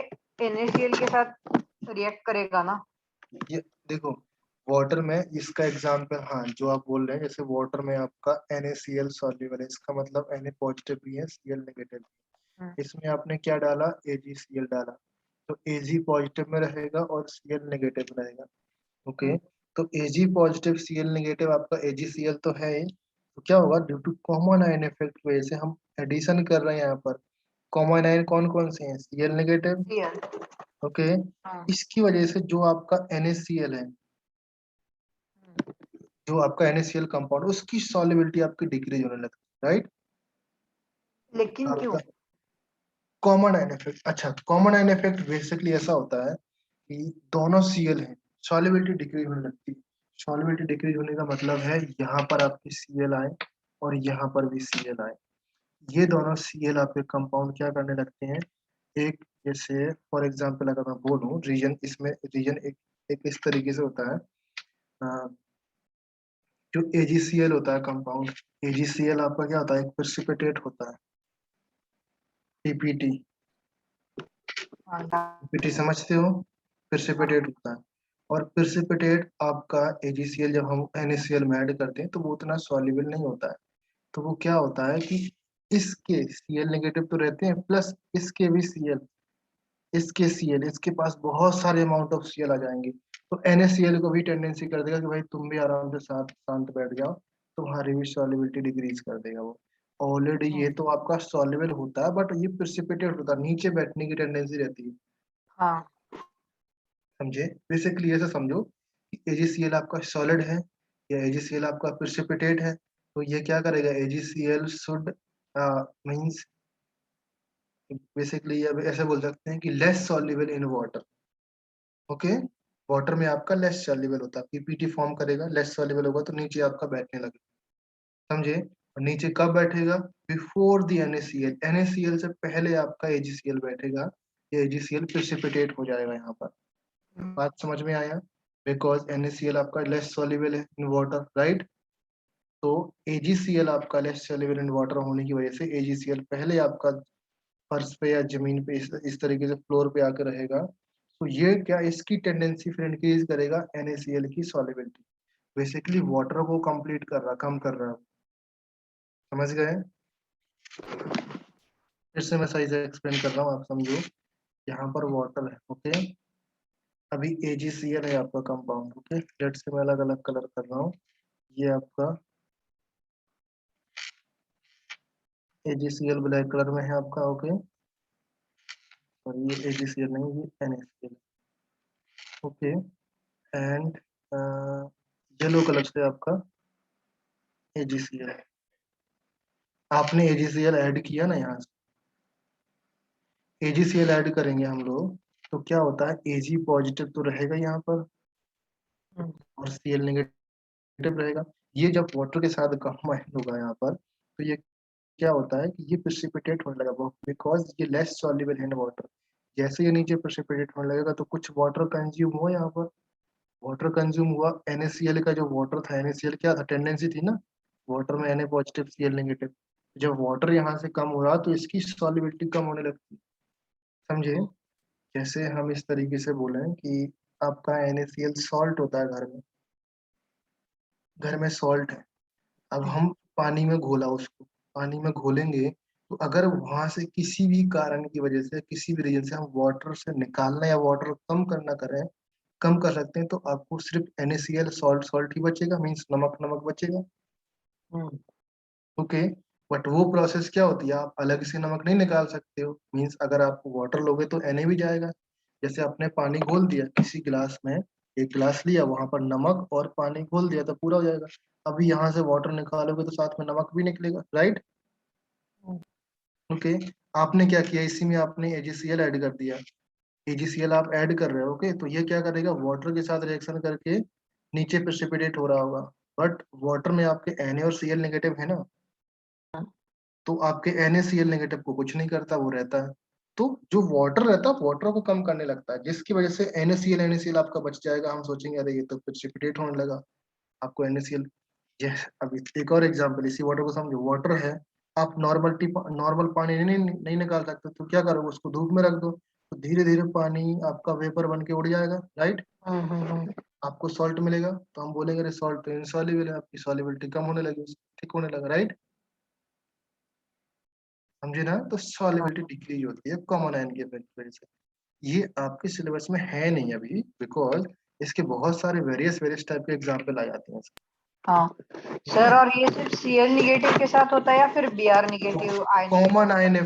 NaCl के साथ रिएक्ट करेगा ना? ये देखो, वाटर में इसका एग्जाम्पल, हाँ जो आप बोल रहे हैं, जैसे वाटर में आपका NaCl सॉल्युबल है, इसका मतलब Na पॉजिटिव भी है, Cl नेगेटिव। इसमें आपने क्या डाला, AgCl डाला, तो Ag पॉजिटिव में रहेगा और Cl नेगेटिव में रहेगा। ओके, तो Ag पॉजिटिव Cl नेगेटिव आपका AgCl तो है ही, तो क्या होगा, due to common ion effect की वजह से हम एडिशन कर रहे हैं यहाँ पर। कॉमन आयन कौन कौन से हैं, Cl नेगेटिव। Cl, ओके, हाँ। इसकी वजह से जो आपका NaCl है, जो आपका NaCl कंपाउंड, उसकी सॉल्युबिलिटी आपकी डिक्रीज होने लगती है, राइट। लेकिन क्यों? आपका कॉमन आयन इफेक्ट, अच्छा कॉमन आयन इफेक्ट बेसिकली ऐसा होता है कि दोनों Cl हैं, सॉल्युबिलिटी डिक्रीज होने लगती है। सॉल्युबिलिटी डिक्रीज होने का मतलब है यहाँ पर आपकी Cl आए और यहाँ पर भी Cl आए, ये दोनों Cl आपके कंपाउंड क्या करने लगते हैं, एक, जैसे फॉर एग्जांपल अगर मैं बोलूँ रीजन, इसमें रीजन एक इस तरीके से होता है, अ, जो AgCl होता है कंपाउंड, AgCl आपका क्या होता है, एक प्रेसिपिटेट होता है, पीपीटी। हाँ, पीपीटी समझते हो, प्रेसिपिटेट होता है। और प्रेसिपिटेट आपका AgCl जब हम NaCl में ऐड करते हैं तो वो उतना सॉल्युबल नहीं होता है, तो वो क्या होता है कि इसके Cl नेगेटिव तो रहते हैं, प्लस इसके भी Cl, इसके Cl, इसके पास बहुत सारे अमाउंट ऑफ Cl आ जाएंगे, तो NaCl को भी टेंडेंसी कर देगा कि भाई तुम भी आराम से साथ शांत बैठ जाओ, तुम्हारी भी सॉल्युबिलिटी डिक्रीज कर देगा वो। ऑलरेडी ये तो आपका सॉल्युबल होता है, बट ये प्रेसिपिटेट होता है, नीचे बैठने की टेंडेंसी रहती है, हाँ। समझे। बेसिकली ऐसा समझो कि AgCl आपका सॉलिड है या AgCl आपका प्रेसिपिटेट है, तो ये क्या करेगा, AgCl शुड मींस, बेसिकली अब ऐसे बोल सकते हैं कि less soluble in water. Okay, water में आपका लेस सॉल्युबल होता है, पीपीटी फॉर्म करेगा, लेस सॉल्युबल होगा तो नीचे आपका बैठने लगेगा, समझे। और नीचे कब बैठेगा, बिफोर द NaCl, NaCl से पहले आपका AgCl बैठेगा, ये AgCl प्रेसिपिटेट हो जाएगा यहाँ पर। बात समझ में आया, बिकॉज NaCl आपका लेस सॉल्युबल है इन वाटर, राइट। तो AgCl आपका लेस सॉल्युबल इन वाटर होने की वजह से AgCl पहले आपका फर्श पे या जमीन पे इस तरीके से फ्लोर पे आकर रहेगा, तो ये क्या, इसकी टेंडेंसी फिर इंक्रीज करेगा NaCl की सॉल्युबिलिटी, बेसिकली वाटर को कंप्लीट कर रहा, कम कर रहा है। समझ गए, फिर से मैं सही से एक्सप्लेन कर रहा हूँ, आप समझो। यहाँ पर वाटर है, ओके, अभी AgCl है आपका कंपाउंड, ओके, लेट से मैं अलग अलग कलर कर रहा हूँ, ये आपका AgCl ब्लैक कलर में है आपका, ओके, और ये AgCl नहीं, ये NaCl, okay, and yellow colour से आपका AgCl है। आपने AgCl ऐड किया ना, यहाँ से AgCl ऐड करेंगे हम लोग, तो क्या होता है, Ag पॉजिटिव तो रहेगा यहाँ पर और Cl नेगेटिव रहेगा। ये जब वाटर के साथ कंबाइन होगा यहाँ पर, तो ये क्या होता है कि ये प्रेसिपिटेट होने लगा, बिकॉज ये लेस सॉल्युबल है इन वाटर। जैसे ये नीचे प्रेसिपिटेट होने लगेगा तो कुछ वाटर कंज्यूम हुआ यहाँ पर, वाटर कंज्यूम हुआ, NaCl का जो वाटर था, NaCl क्या था, टेंडेंसी थी ना वाटर में Na पॉजिटिव Cl नेगेटिव, जब वाटर यहाँ से कम हो रहा तो इसकी सॉल्युबिलिटी कम होने लगती, समझे। जैसे हम इस तरीके से बोले कि आपका NaCl सॉल्ट होता है घर में, घर में सॉल्ट है, अब हम पानी में घोला उसको, पानी में घोलेंगे तो अगर वहां से किसी भी कारण की वजह से, किसी भी रीजन से हम वाटर से निकालना या वाटर कम करना करें, कम कर सकते हैं, तो आपको सिर्फ NaCl सॉल्ट सॉल्ट ही बचेगा, मीन्स नमक नमक बचेगा, ओके। बट वो प्रोसेस क्या होती है, आप अलग से नमक नहीं निकाल सकते हो, मीन्स अगर आप वाटर लोगे तो Na भी जाएगा। जैसे आपने पानी घोल दिया किसी गिलास में, एक गिलास लिया, वहां पर नमक और पानी घोल दिया तो पूरा हो जाएगा। अभी यहाँ से वाटर निकालोगे तो साथ में नमक भी निकलेगा, राइट। ओके, आपने क्या किया, इसी में आपने AgCl ऐड कर दिया। AgCl आप ऐड कर रहे हो, ओके, तो ये क्या करेगा, वाटर के साथ रिएक्शन करके नीचे प्रेसिपिटेट हो रहा होगा, बट वाटर में आपके Na और Cl नेगेटिव है ना, तो आपके NaCl नेगेटिव को कुछ नहीं करता, वो रहता है। तो जो वाटर रहता है वाटर को कम करने लगता है, जिसकी वजह से NaCl आपका बच जाएगा। हम सोचेंगे अरे ये तो प्रेसिपिटेट होने लगा, आपको NaCl। ये अभी एक और एग्जांपल, इसी वाटर को समझो, वाटर है, आप नॉर्मल पानी नहीं निकाल सकते, तो क्या करोगे, उसको धूप में रख दो, तो धीरे धीरे पानी आपका वेपर बन के उड़ जाएगा, राइट। आपको सॉल्ट मिलेगा, तो हम बोलेंगे अरे सॉल्ट तो इनसॉल्युबल है, आपकी सॉल्युबिलिटी कम होने लगी, ठीक होने लगा, राइट। समझे ना, तो सॉल्युबिलिटी डिक्रीज होती है कॉमन आयन के वजह से। ये आपके सिलेबस में है नहीं अभी, बिकॉज इसके बहुत सारे वेरियस टाइप के एग्जाम्पल आ जाते हैं। हाँ सर, और ये सिर्फ Cl निगेटिव के साथ होता है या फिर Br negative ion? Common ion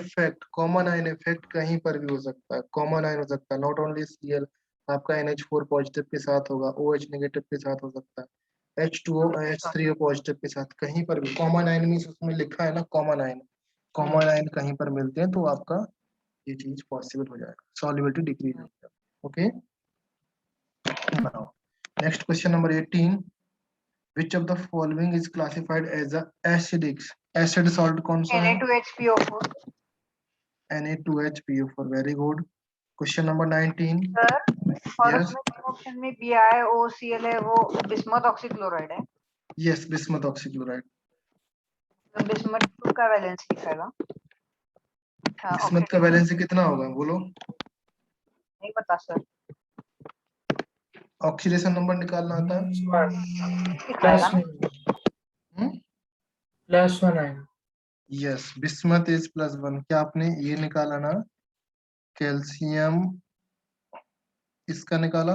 effect कहीं पर भी हो सकता है, कॉमन आयन हो सकता है, नॉट ओनली Cl। आपका NH4 पॉजिटिव के साथ होगा, OH नेगेटिव के साथ हो सकता है, H2O H3O पॉजिटिव के साथ, कहीं पर भी कॉमन आयन मीन्स उसमें लिखा है ना कॉमन आयन, कॉमन आयन कहीं पर मिलते हैं तो आपका ये चीज पॉसिबल हो जाएगा, सॉल्युबिलिटी डिक्रीज हो जाएगा। Okay, now next question number 18, which of the following is classified as a acidic acid salt? कौन सा है? Na2HPO4। Na2HPO4, very good। Question number 19, sir, और yes, उसमें ऑप्शन में BiOCl है, वो बिस्मथ ऑक्सीक्लोराइड है। yes, bismuth oxychloride। तो बिस्मथ 2 का वैलेंस लिखेगा। बिस्मथ का बैलेंस कितना होगा बोलो, नहीं पता सर। ऑक्सीडेशन नंबर निकालना आता है। दिखाएगा ना। +1 आयन। Yes, bismuth is +1। क्या आपने ये निकाला ना, कैल्शियम इसका निकाला?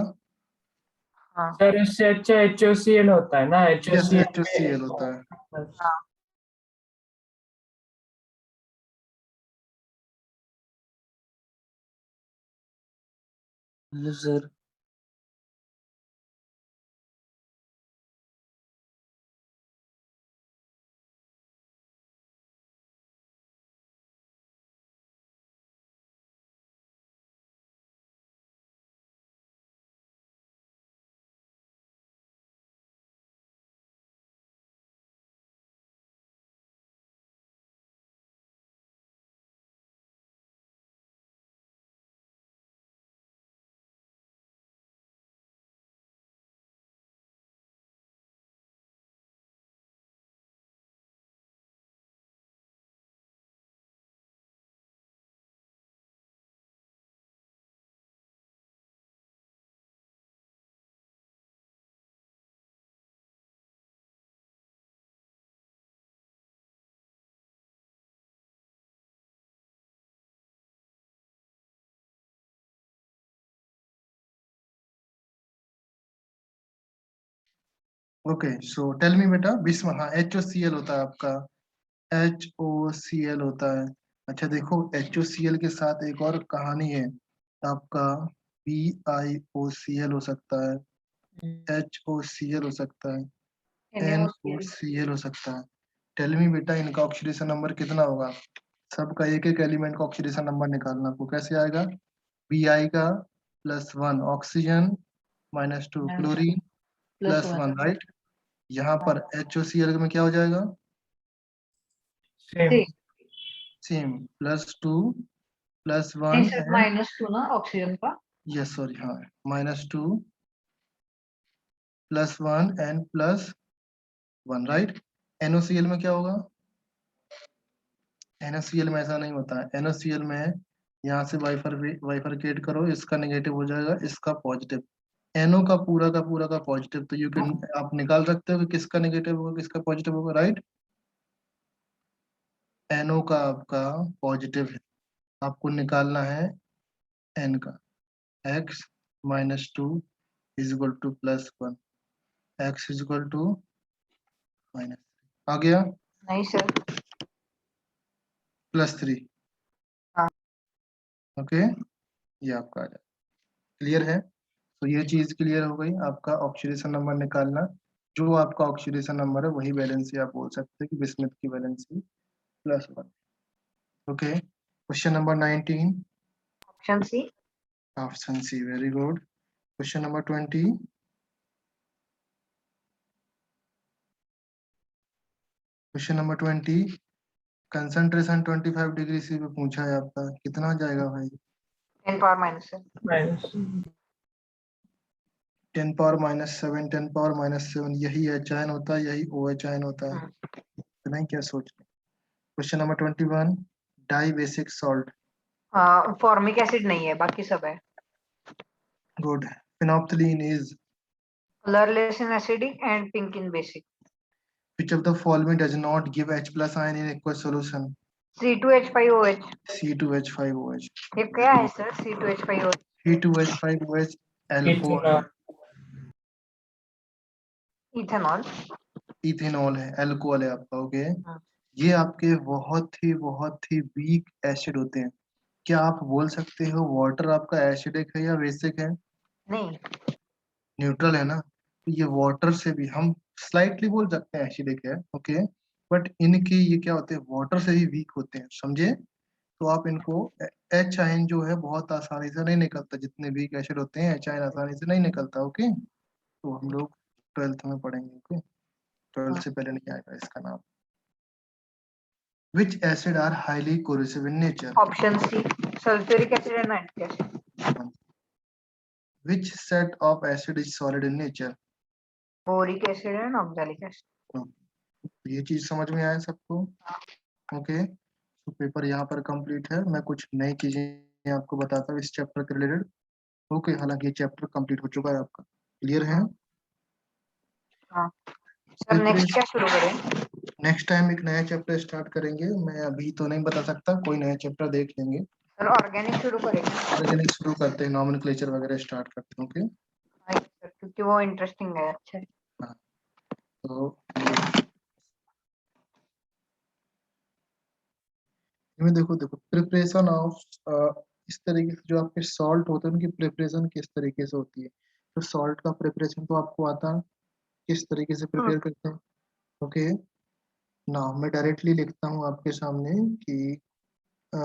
हाँ सर इससे अच्छा HOCl होता है ना, यस, HOCl HOCl होता है। हाँ। Sir okay, so tell me बेटा, बिस्मथ, हाँ HOCl होता है आपका, HOCl होता है। अच्छा देखो, HOCl के साथ एक और कहानी है आपका, BiOCl हो सकता है, HOCl हो सकता है, NaOCl। NOCl हो सकता है। टेल मी बेटा, इनका ऑक्सीडेशन नंबर कितना होगा? सबका एक एक एलिमेंट का ऑक्सीडेशन नंबर निकालना, आपको कैसे आएगा, Bi का +1 ऑक्सीजन, -2 क्लोरीन, +1, राइट। यहाँ पर HOCl में क्या हो जाएगा, सेम। सेम, +2 +1 नहीं सर, एंड, -2 ना ऑक्सीजन का। यस सॉरी, हाँ, -2 +1 एंड +1, राइट। NOCl में क्या होगा, NOCl में ऐसा नहीं होता है, NOCl में यहाँ से बाइफरकेट करो, इसका नेगेटिव हो जाएगा, इसका पॉजिटिव, NO का पूरा का पॉजिटिव, तो यू कैन, आप निकाल सकते हो कि किसका नेगेटिव होगा किसका पॉजिटिव होगा, राइट। NO का आपका पॉजिटिव है, आपको निकालना है N का, x -2 = +1, x -, आ गया, नहीं सर। +3, हाँ। ओके, ये आपका आ जाए, क्लियर है। तो ये चीज क्लियर हो गई, आपका ऑक्सीडेशन नंबर निकालना, जो आपका ऑक्सीडेशन नंबर है वही वैलेंसी आप बोल सकते हैं कि बिस्मथ की valency +1। Okay. Question number 19. Option C. Option C. Very good. Question number 20. Question number 20. Concentration 25 degree C पे पूछा है आपका, कितना जाएगा भाई? 10 power minus 7. minus 10 power -7, 10 power -7, यही एच आयन होता है, यही ओ एच आयन होता है। इतना ही क्या सोच रहे? Question number 21. Dibasic salt. Formic acid नहीं है, बाकी सब है. Good. Phenolphthalein is. Colourless in acidic and pink in basic. Which of the following does not give H plus ion in aqueous solution? C2H5OH. C2H5OH. ये क्या है sir? C2H5OH. C2H5OH alcohol है, ethanol. Ethanol है, alcohol है आपका। Okay, हाँ. ये आपके बहुत ही वीक एसिड होते हैं। क्या आप बोल सकते हो वाटर आपका एसिडिक है या बेसिक है? नहीं. न्यूट्रल है ना, तो ये वाटर से भी हम स्लाइटली बोल सकते हैं एसिडिक है। ओके, बट इनके ये क्या होते हैं, वाटर से भी वीक होते हैं, समझे? तो आप इनको, एच आयन जो है बहुत आसानी से नहीं निकलता, जितने वीक एसिड होते हैं एच आयन आसानी से नहीं निकलता। ओके, तो हम लोग 12th में पढ़ेंगे। ओके, 12th से पहले नहीं आएगा इसका नाम। Which acid are highly corrosive in nature? Option C. Sulphuric acid and nitric acid. Which set of acid is solid in nature? Boric acid and oxalic acid. ये चीज समझ में आया सबको? ओके, तो पेपर यहाँ पर कंप्लीट है। मैं कुछ नई चीजें आपको बताता हूँ इस चैप्टर के रिलेटेड। ओके, हालांकि ये चैप्टर कंप्लीट हो चुका है आपका। क्लियर है? हाँ सर, नेक्स्ट क्या शुरू करें? नेक्स्ट टाइम एक नया चैप्टर स्टार्ट करेंगे। मैं अभी तो नहीं बता सकता, कोई नया चैप्टर देख लेंगे। सर ऑर्गेनिक शुरू करेंगे. ऑर्गेनिक शुरू करते हैं, नॉमेनक्लेचर वगैरह स्टार्ट करते हैं। ओके, हाँ सर, क्योंकि वो इंटरेस्टिंग है. अच्छा है. हाँ, तो इसमें देखो देखो प्रिपरेशन ऑफ, इस तरीके से जो आपके सॉल्ट होते हैं उनकी प्रिपरेशन किस तरीके से होती है। तो सॉल्ट का प्रिपरेशन तो आपको आता है, किस तरीके से प्रिपेयर करते हैं। ओके, ना मैं डायरेक्टली लिखता हूँ आपके सामने कि अ,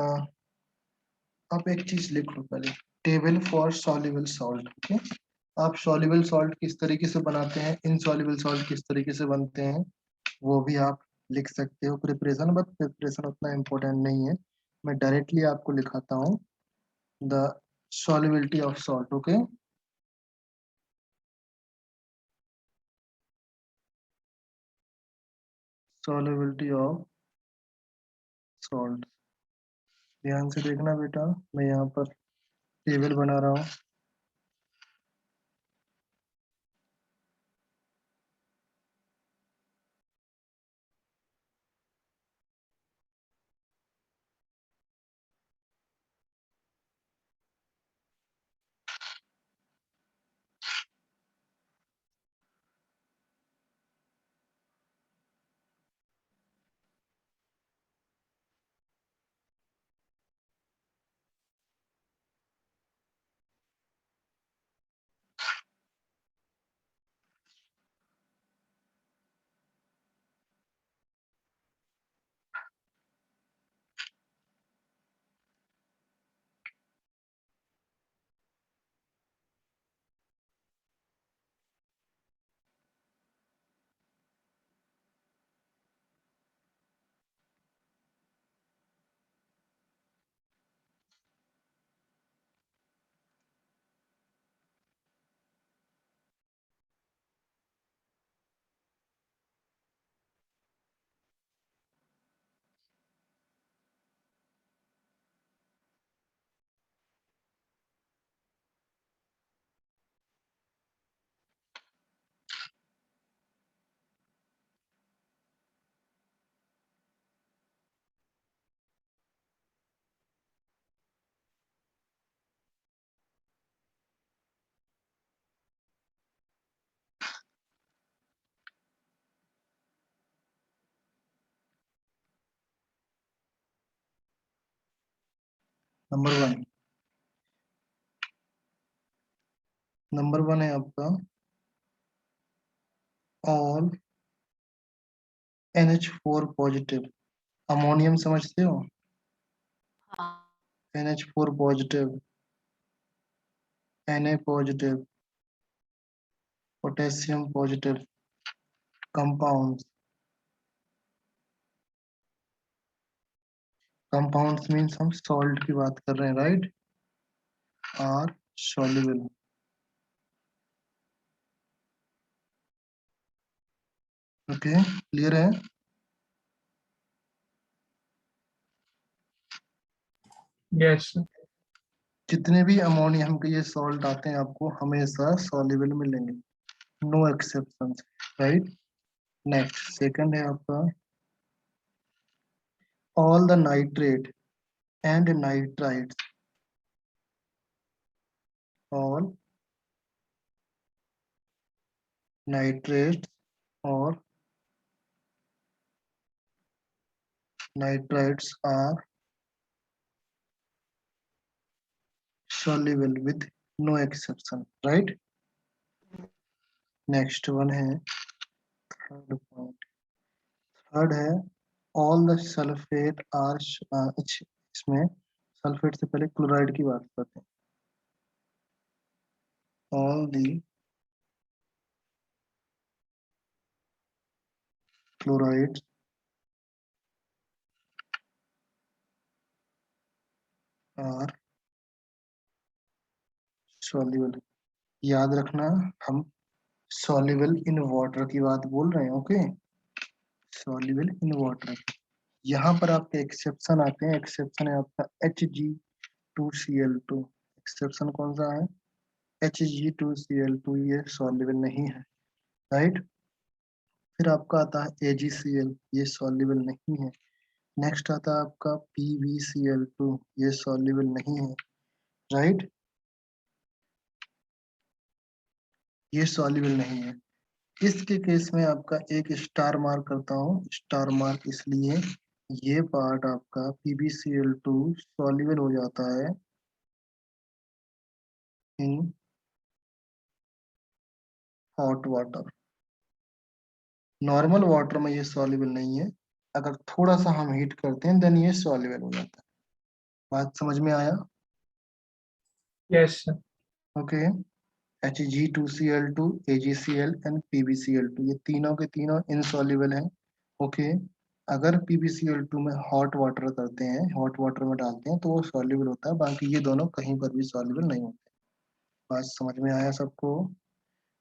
आप एक चीज लिख लो पहले, table for soluble salt. Okay, आप सॉल्युबल सॉल्ट किस तरीके से बनाते हैं, इनसॉल्युबल सॉल्ट किस तरीके से बनते हैं, वो भी आप लिख सकते हो प्रिपरेशन। बट प्रिपरेशन उतना इम्पोर्टेंट नहीं है, मैं डायरेक्टली आपको लिखाता हूँ the solubility of salt. Okay, solubility of salt. ध्यान से देखना बेटा, मैं यहाँ पर टेबल बना रहा हूँ। नंबर वन है आपका ऑल NH4 पॉजिटिव। अमोनियम समझते हो? NH4 positive, Na positive, potassium positive compounds. Compounds means हम salt की बात कर रहे हैं, right? Are soluble. Okay, clear है? Yes, sir. जितने भी अमोनियम के ये सॉल्ट आते हैं आपको हमेशा सॉल्युबल मिलेंगे, no exceptions, right? Next second है आपका all the nitrate and nitrites, all nitrates और nitrites are soluble with no exception, right? Next one है थर्ड पॉइंट, थर्ड है ऑल द सल्फेट आर, इसमें सल्फेट से पहले क्लोराइड की बात करते हैं, all the chlorides are soluble, याद रखना हम soluble इन वाटर की बात बोल रहे हैं, ओके? soluble इन वाटर, यहाँ पर आपके एक्सेप्शन आते हैं, एक्सेप्शन है आपका Hg2Cl2, एक्सेप्शन कौन सा है? Hg2Cl2, ये soluble नहीं है, राइट? फिर आपका आता है AgCl, ये soluble नहीं है। नेक्स्ट आता है आपका PbCl2, ये soluble नहीं है, राइट? ये soluble नहीं है। इसके केस में आपका एक स्टार मार्क करता हूँ, स्टार मार्क इसलिए ये पार्ट आपका PbCl2 soluble हो जाता है in hot water, normal water में ये soluble नहीं है, अगर थोड़ा सा हम हीट करते हैं देन ये soluble हो जाता है। बात समझ में आया? yes, sir. Okay, Hg2Cl2, AgCl and PbCl2, ये तीनों के तीनों इनसॉल्युबल हैं, ओके? अगर PbCl2 में हॉट वाटर करते हैं, हॉट वाटर में डालते हैं तो वो सॉल्युबल होता है, बाकी ये दोनों कहीं पर भी सॉल्युबल नहीं होते। बात समझ में आया सबको?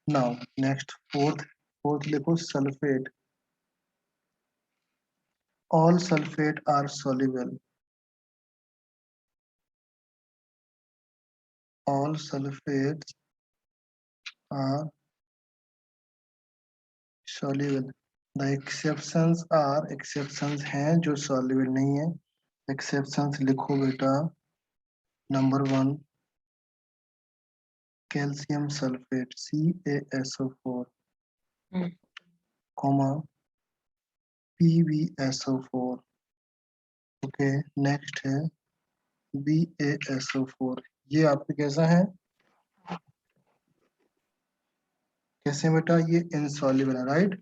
नाउ नेक्स्ट फोर्थ, फोर्थ देखो sulphate, all sulfate are soluble, all sulfates are soluble, the exceptions are, exceptions हैं जो soluble नहीं है, exceptions लिखो बेटा, number 1 calcium sulphate CaSO4, comma PbSO4, okay? Next है BaSO4, ये आपके कैसा है, कैसे बेटा? ये इनसॉल्युबल है, right?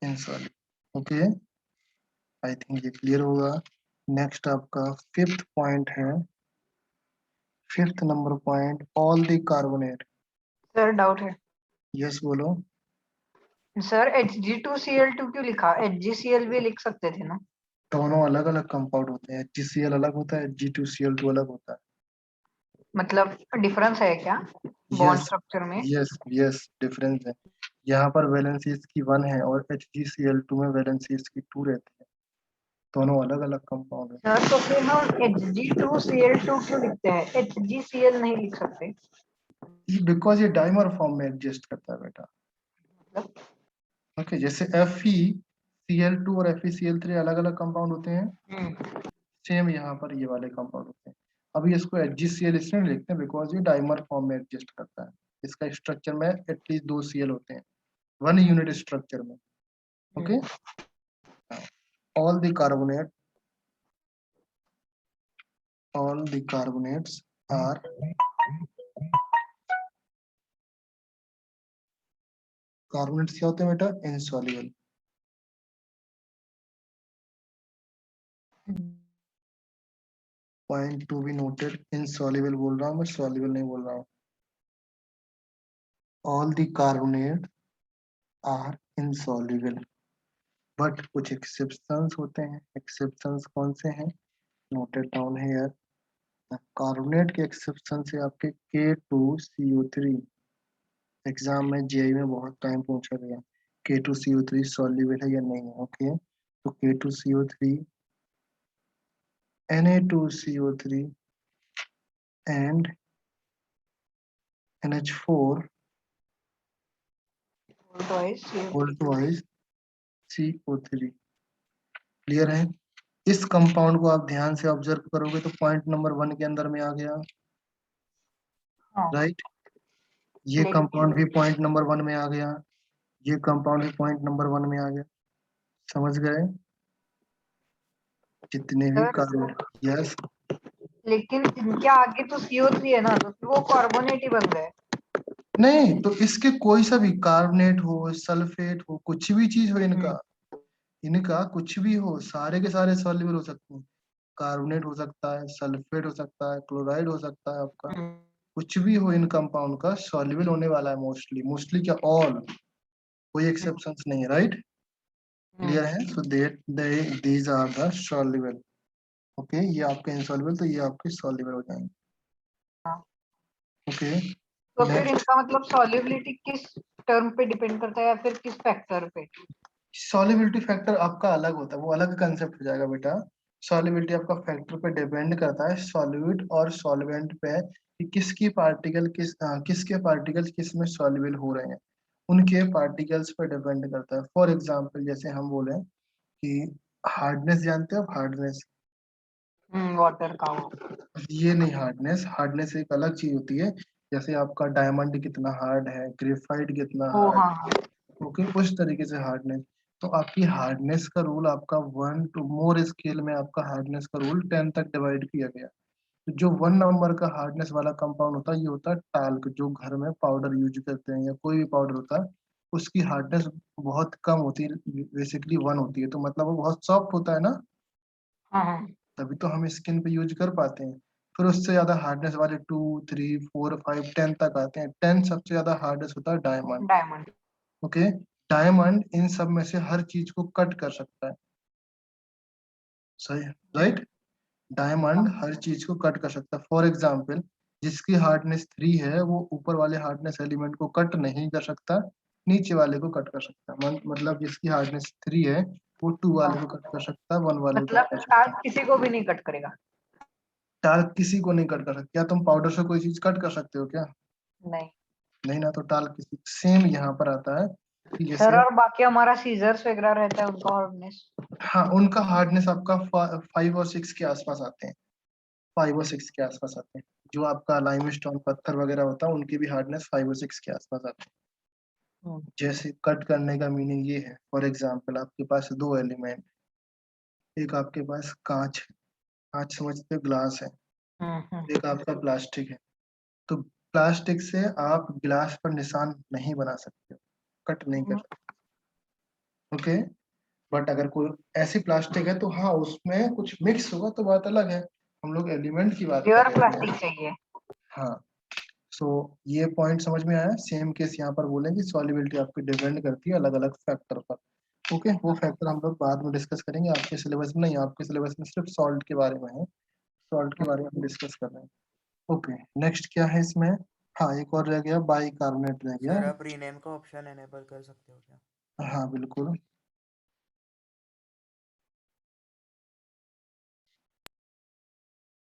Insoluble, okay? I think ये क्लियर होगा। नेक्स्ट आपका फिफ्थ पॉइंट है, fifth number point, all the carbonate. Sir doubt है यस बोलो। सर, Hg2Cl2 क्यों लिखा? HgCl भी लिख सकते थे ना? दोनों अलग अलग कंपाउंड होते हैं, HgCl अलग होता है, Hg2Cl2 अलग होता है। मतलब डिफरेंस है क्या बॉन्ड यस स्ट्रक्चर में? यस यस, डिफरेंस है। यहाँ पर वैलेंसी इसकी 1 है और HgCl2 में वैलेंसी इसकी 2 रहती है, दोनों अलग अलग कंपाउंड है। सर तो फिर हम Hg2Cl2 क्यों लिखते हैं? HgCl नहीं लिख सकते? बिकॉज ये डाइमर फॉर्म में एग्जिस्ट करता है बेटा, ओके? जैसे FeCl2 और FeCl3 अलग अलग कंपाउंड होते हैं, सेम यहाँ पर ये वाले कंपाउंड होते हैं। अभी इसको HgCl इसलिए लिखते हैं बिकॉज ये डाइमर फॉर्म में एग्जिस्ट करता है, इसका स्ट्रक्चर में एटलीस्ट 2 Cl होते हैं, 1 यूनिट स्ट्रक्चर में, okay? All the carbonate, all the carbonates are carbonates क्या होते हैं बेटा? Insoluble, point to be noted, insoluble बोल रहा हूँ मैं, सॉल्युबल नहीं बोल रहा हूँ। All the carbonate are insoluble, but कुछ एक्सेप्शंस होते हैं। एक्सेप्शंस कौन से हैं? नोटेड डाउन है यार। कार्बोनेट के एक्सेप्शन से आपके K2CO3, एग्जाम में जेई में बहुत टाइम पूछा गया K2CO3 सॉल्युबल है या नहीं है। ओके, तो K2CO3, Na2CO3 and NH4 Twice, whole twice CO3। Clear है? इस कंपाउंड को आप ध्यान से ऑब्जर्व करोगे तो पॉइंट नंबर 1 के अंदर में आ गया, हाँ, राइट? ये लेकिन कंपाउंड भी पॉइंट नंबर 1 में आ गया, ये कंपाउंड भी पॉइंट नंबर 1 में आ गया। समझ गए? जितने भी सर, कार्बन, यस, लेकिन इनके आगे तो CO3 है ना, तो फिर वो कार्बोनेट ही बन गए। नहीं तो इसके कोई सा भी कार्बोनेट हो, सल्फेट हो, कुछ भी चीज हो इनका, इनका कुछ भी हो, सारे के सारे सॉल्युबल हो सकते हैं। कार्बोनेट हो सकता है, सल्फेट हो सकता है, क्लोराइड हो सकता है, आपका हम्म, कुछ भी हो इन कंपाउंड का सॉल्युबल होने वाला है मोस्टली। मोस्टली क्या, ऑल, कोई एक्सेप्शंस नहीं है, राइट? क्लियर है? So that these are the soluble. Okay, ये आपके इनसॉल्युबल, तो ये आपके सॉल्युबल हो जाएंगे। हाँ। ओके, तो फिर नेक्स्ट, इनका मतलब सॉल्युबिलिटी किस टर्म पे डिपेंड करता है या फिर किस फैक्टर पे? सॉल्युबिलिटी फैक्टर आपका अलग होता है, वो अलग कंसेप्ट हो जाएगा बेटा। सॉल्युबिलिटी आपका फैक्टर पे डिपेंड करता है, सॉल्यूट और सॉल्वेंट पे, कि किसकी पार्टिकल किसके पार्टिकल्स किस में सॉल्युबल हो रहे हैं, उनके पार्टिकल्स पे डिपेंड करता है। फॉर एग्जांपल जैसे हम बोले कि हार्डनेस, जानते हो हार्डनेस? वाटर का वो। ये नहीं, हार्डनेस, हार्डनेस एक अलग चीज होती है। जैसे आपका डायमंड कितना हार्ड है, ग्रेफाइट कितना ओ हार्ड, हाँ हाँ। ओके, उस तरीके से हार्डनेस। तो आपकी हार्डनेस का रूल आपका 1 टू मोर स्केल में, आपका हार्डनेस का रूल 10 तक डिवाइड किया गया। तो जो 1 नंबर का हार्डनेस वाला कंपाउंड होता है, ये होता है टाल्क, जो घर में पाउडर यूज करते हैं या कोई भी पाउडर होता है, उसकी हार्डनेस बहुत कम होती है, बेसिकली 1 होती है। तो मतलब वो बहुत सॉफ्ट होता है ना, हाँ हाँ। तभी तो हम स्किन पे यूज कर पाते हैं। फिर उससे ज्यादा हार्डनेस वाले 2, 3, 4, 5, 10 तक आते हैं। 10 सबसे ज्यादा हार्डनेस होता है डायमंड। डायमंड। ओके, डायमंड इन सब में से हर चीज को कट कर सकता है, सही, राइट? डायमंड हर चीज को कट कर सकता है। फॉर एग्जाम्पल, जिसकी हार्डनेस 3 है वो ऊपर वाले हार्डनेस एलिमेंट को कट नहीं कर सकता, नीचे वाले को कट कर सकता है। मतलब जिसकी हार्डनेस 3 है वो 2 वाले को हाँ, कट कर सकता है, 1 वाले को कट मतलब कर सकता टास्क है। किसी को भी नहीं कट करेगा। टाल्क किसी को नहीं कट कर सकता। क्या तुम पाउडर से कोई चीज कट कर सकते हो क्या? नहीं नहीं ना। तो टाल्क किसी, सेम यहाँ पर आता है कि सर, जैसे, और बाकी हमारा सीजर्स वगैरह रहता है उनका हार्डनेस। हाँ, उनका हार्डनेस आपका 5 और 6 के आसपास आते हैं, 5 और 6 के आसपास आते हैं। जो आपका लाइमस्टोन पत्थर वगैरह होता है, उनकी भी हार्डनेस 5 और 6 के आसपास आते हैं। जैसे कट करने का मीनिंग ये है, फॉर एग्जाम्पल आपके पास 2 एलिमेंट, एक आपके पास कांच है, कांच समझते हो, ग्लास है, एक आपका प्लास्टिक है। तो प्लास्टिक से आप ग्लास पर निशान नहीं बना सकते, कट नहीं कर सकते, ओके। बट अगर कोई ऐसी प्लास्टिक है तो हाँ, उसमें कुछ मिक्स होगा तो बात अलग है, हम लोग एलिमेंट की बात कर प्योर रहे हैं। प्लास्टिक चाहिए। हाँ, सो ये पॉइंट समझ में आया। सेम केस यहाँ पर बोलेंगे, सॉल्युबिलिटी आपकी डिपेंड करती है अलग अलग फैक्टर पर। ओके, वो फैक्टर हम लोग बाद में डिस्कस करेंगे, आपके सिलेबस में नहीं, आपके सिलेबस में सिर्फ सॉल्ट के बारे में है, सॉल्ट के बारे में हम डिस्कस कर रहे हैं। ओके, नेक्स्ट क्या है इसमें? हाँ, एक और रह गया, बाई कार्बोनेट रह गया। सर आप रीनेम का ऑप्शन एनेबल कर सकते हो क्या? हाँ बिल्कुल,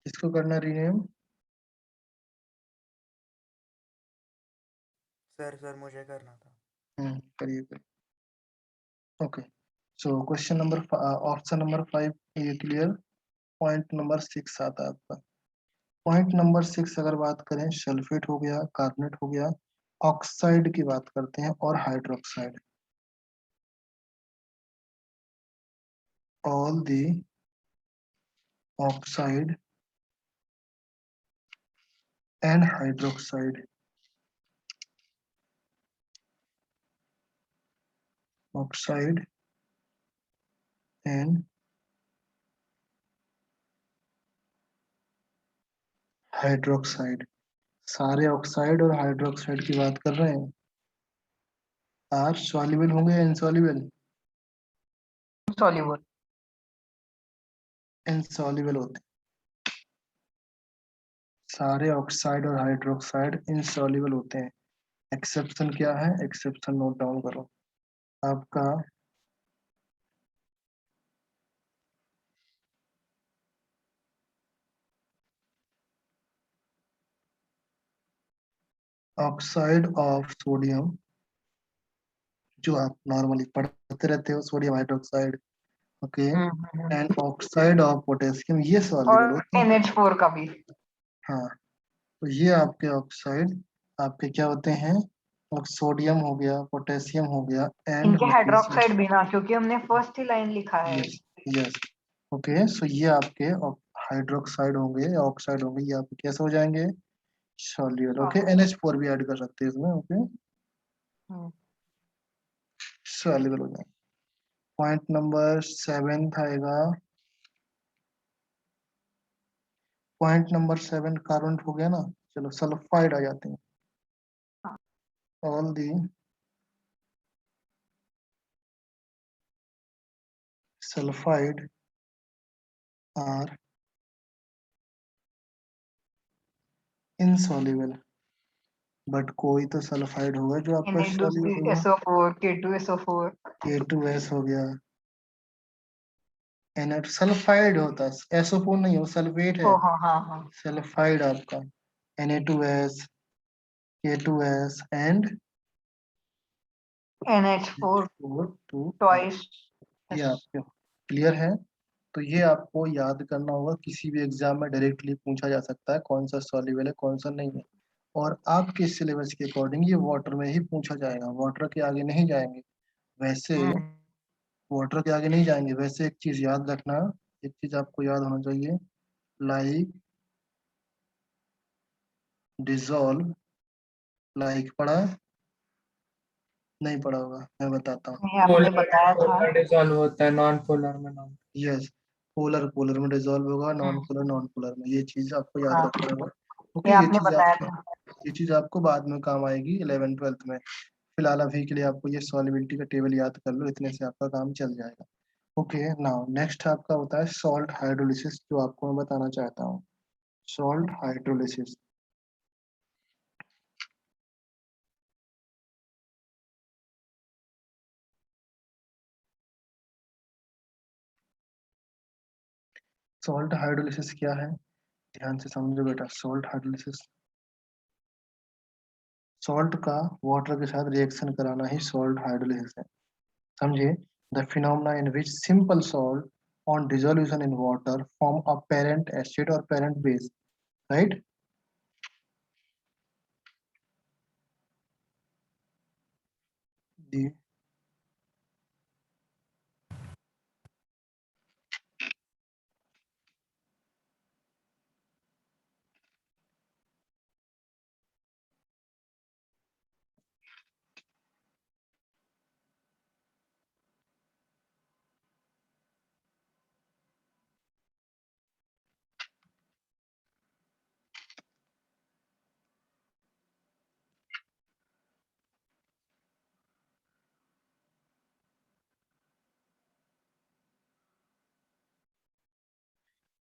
इसको करना रीनेम। सर मुझे करना था। करिए करिए। Okay, so question number, option number 5 ये क्लियर। पॉइंट नंबर 6 आता है आपका। पॉइंट नंबर 6 अगर बात करें, सल्फेट हो गया, कार्बोनेट हो गया, ऑक्साइड की बात करते हैं और hydroxide. All the oxide and hydroxide, oxide and hydroxide, सारे ऑक्साइड और हाइड्रोक्साइड की बात कर रहे हैं। आर सॉल्युबल होंगे या इनसॉल्युबल? सॉल्युबल। इनसॉल्युबल होते हैं। सारे ऑक्साइड और हाइड्रोक्साइड इनसॉल्युबल होते हैं। एक्सेप्शन क्या है? एक्सेप्शन नोट डाउन करो आपका। ऑक्साइड ऑफ सोडियम, जो आप नॉर्मली पढ़ते रहते हो, sodium hydroxide, okay, and oxide of potassium, ये सॉल्युबल और होते हैं। NH4 का भी। हाँ, तो ये आपके ऑक्साइड आपके क्या होते हैं? और सोडियम हो गया, पोटेशियम हो गया, एंड इनके हाइड्रोक्साइड भी ना, क्योंकि हमने फर्स्ट ही लाइन लिखा है। यस यस, ओके, सो ये आपके हाइड्रोक्साइड होंगे या ऑक्साइड होंगे, ये आपके कैसे हो जाएंगे? सॉल्युबल। ओके, NH4 भी ऐड कर सकते हैं इसमें। ओके, हम्म। सॉल्युबल हो जाएंगे। पॉइंट नंबर 7 आएगा। पॉइंट नंबर 7 कार्बन हो गया ना। चलो सल्फाइड आ जाते हैं। All the sulphide are insoluble, but कोई तो सल्फाइड होगा जो आपका सॉल्युबल होगा। Na2SO4, K2SO4। K2S हो गया, NH सल्फाइड होता है, SO4 नहीं हो, सल्फेट है। ओ हाँ हाँ हाँ। सल्फाइड आपका Na2S, K2S and NH4 4 twice. ये आपके क्लियर है। तो ये आपको याद करना होगा, किसी भी एग्जाम में डायरेक्टली पूछा जा सकता है कौन सा सॉल्युबल है कौन सा नहीं है। और आपके सिलेबस के अकॉर्डिंग ये वाटर में ही पूछा जाएगा, वाटर के आगे नहीं जाएंगे। वैसे वाटर के आगे नहीं जाएंगे। वैसे एक चीज याद रखना, एक चीज आपको याद होना चाहिए, लाइक डिजॉल्व, लाइक पढ़ा है? नहीं पढ़ा होगा, मैं बताता हूँ। ये आपने बताया था। पोलर डिसॉल्व होता है, नॉन पोलर में नॉन। यस, पोलर पोलर में डिजॉल्व होगा, नॉन पोलर नॉन पोलर में, ये चीज आपको याद हाँ, रखना होगा। ये ओके, आपने बताया था। ये चीज आपको बाद में काम आएगी 11th 12th में। फिलहाल अभी के लिए आपको ये सॉल्युबिलिटी का टेबल याद कर लो, इतने से आपका काम चल जाएगा। ओके, नाउ नेक्स्ट आपका होता है सॉल्ट हाइड्रोलिसिस, जो आपको मैं बताना चाहता हूँ। सॉल्ट हाइड्रोलिसिस, सॉल्ट हाइड्रोलिसिस क्या है? ध्यान से समझो बेटा। सॉल्ट हाइड्रोलिसिस, सॉल्ट का वाटर के साथ रिएक्शन कराना ही सॉल्ट हाइड्रोलिसिस है। समझिए, the phenomena in which simple salt on dissolution in water form a parent acid और parent base, right?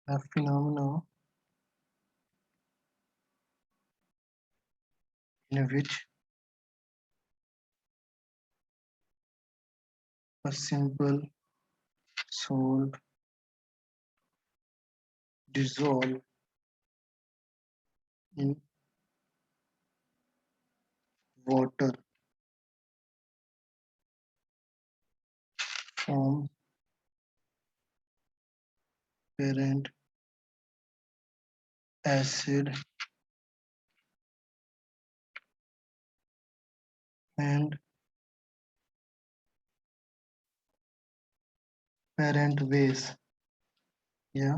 The phenomena in which a simple salt dissolve in water form parent acid and parent base, yeah,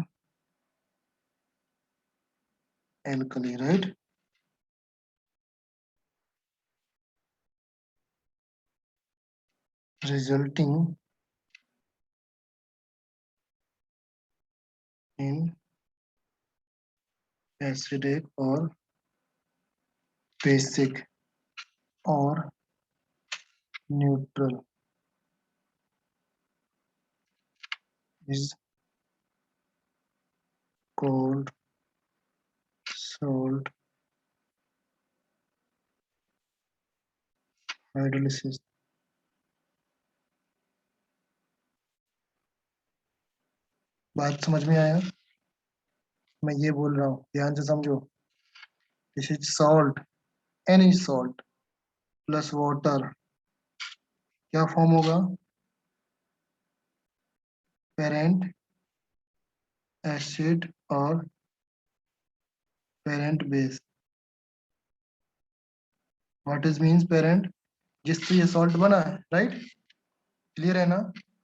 alkali, right? Resulting in acidic और basic और neutral is called salt hydrolysis. बात समझ में आया? मैं ये बोल रहा हूँ, ध्यान से समझो। This is salt, any salt plus water, क्या फॉर्म होगा? पेरेंट एसिड और parent base. What is means parent? जिससे ये सॉल्ट बना है, राइट? क्लियर है ना?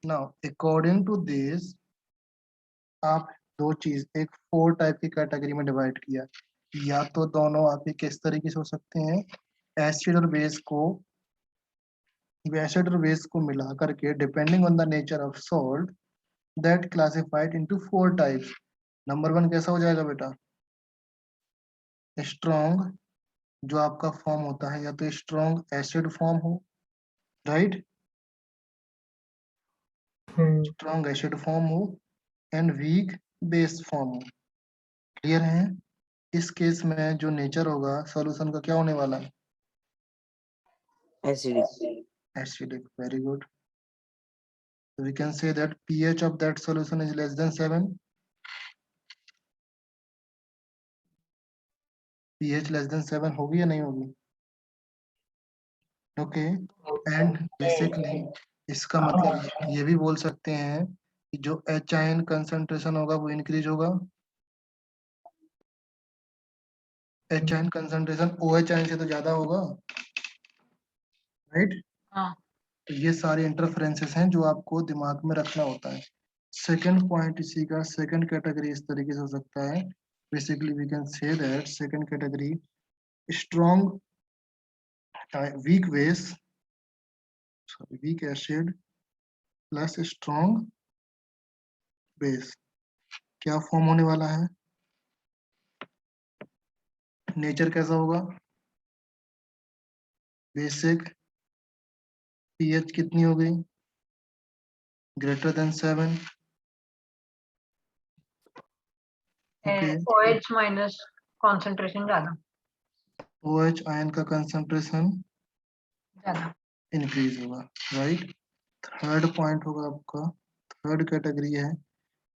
नाउ अकॉर्डिंग टू दिस आप दो चीज, एक 4 टाइप की कैटेगरी में डिवाइड किया। या तो दोनों आपके किस तरीके से हो सकते हैं, एसिड और बेस को, एसिड और बेस को मिला करके depending on the nature of salt that classified into 4 types. Number 1 कैसा हो जाएगा बेटा? स्ट्रॉन्ग, जो आपका फॉर्म होता है या तो स्ट्रॉन्ग एसिड फॉर्म हो, राइट? स्ट्रॉन्ग एसिड फॉर्म हो एंड वीक बेस फॉर्म हो। क्लियर है? इस केस में जो नेचर होगा सॉल्यूशन का क्या होने वाला है? Acidic. Acidic. Very good. So we can say that pH of that solution is less than 7. pH less than 7 होगी या नहीं होगी? ओके। एंड बेसिकली इसका मतलब ये भी बोल सकते हैं कि जो H आयन कंसंट्रेशन होगा वो इंक्रीज होगा। H ion concentration OH ion से तो ज्यादा होगा, राइट? हाँ। तो ये सारे इंटरफेरेंसेस हैं जो आपको दिमाग में रखना होता है। सेकंड पॉइंट इसी का, सेकंड कैटेगरी इस तरीके से हो सकता है। Basically we can say that second category strong weak base, sorry, weak acid plus strong base, क्या फॉर्म होने वाला है? नेचर कैसा होगा? बेसिक, पीएच कितनी हो गई? Greater than 7। Okay. OH minus concentration ज्यादा OH आयन का कंसंट्रेशन ज्यादा। इंक्रीज होगा, राइट? थर्ड पॉइंट होगा आपका, थर्ड कैटेगरी है,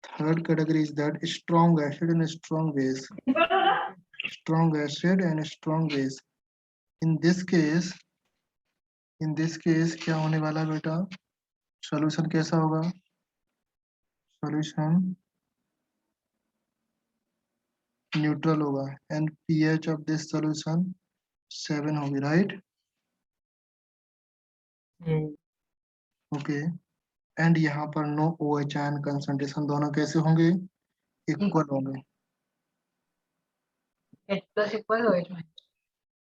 third category is that strong acid and strong base, strong acid and strong base. In this case, in this case क्या होने वाला बेटा? सॉल्यूशन कैसा होगा? सॉल्यूशन न्यूट्रल होगा and pH of this solution 7 होगी, राइट? ओके। एंड यहाँ पर नो OH आयन कंसंट्रेशन, दोनों कैसे होंगे? इक्वल होंगे। H plus equal OH minus.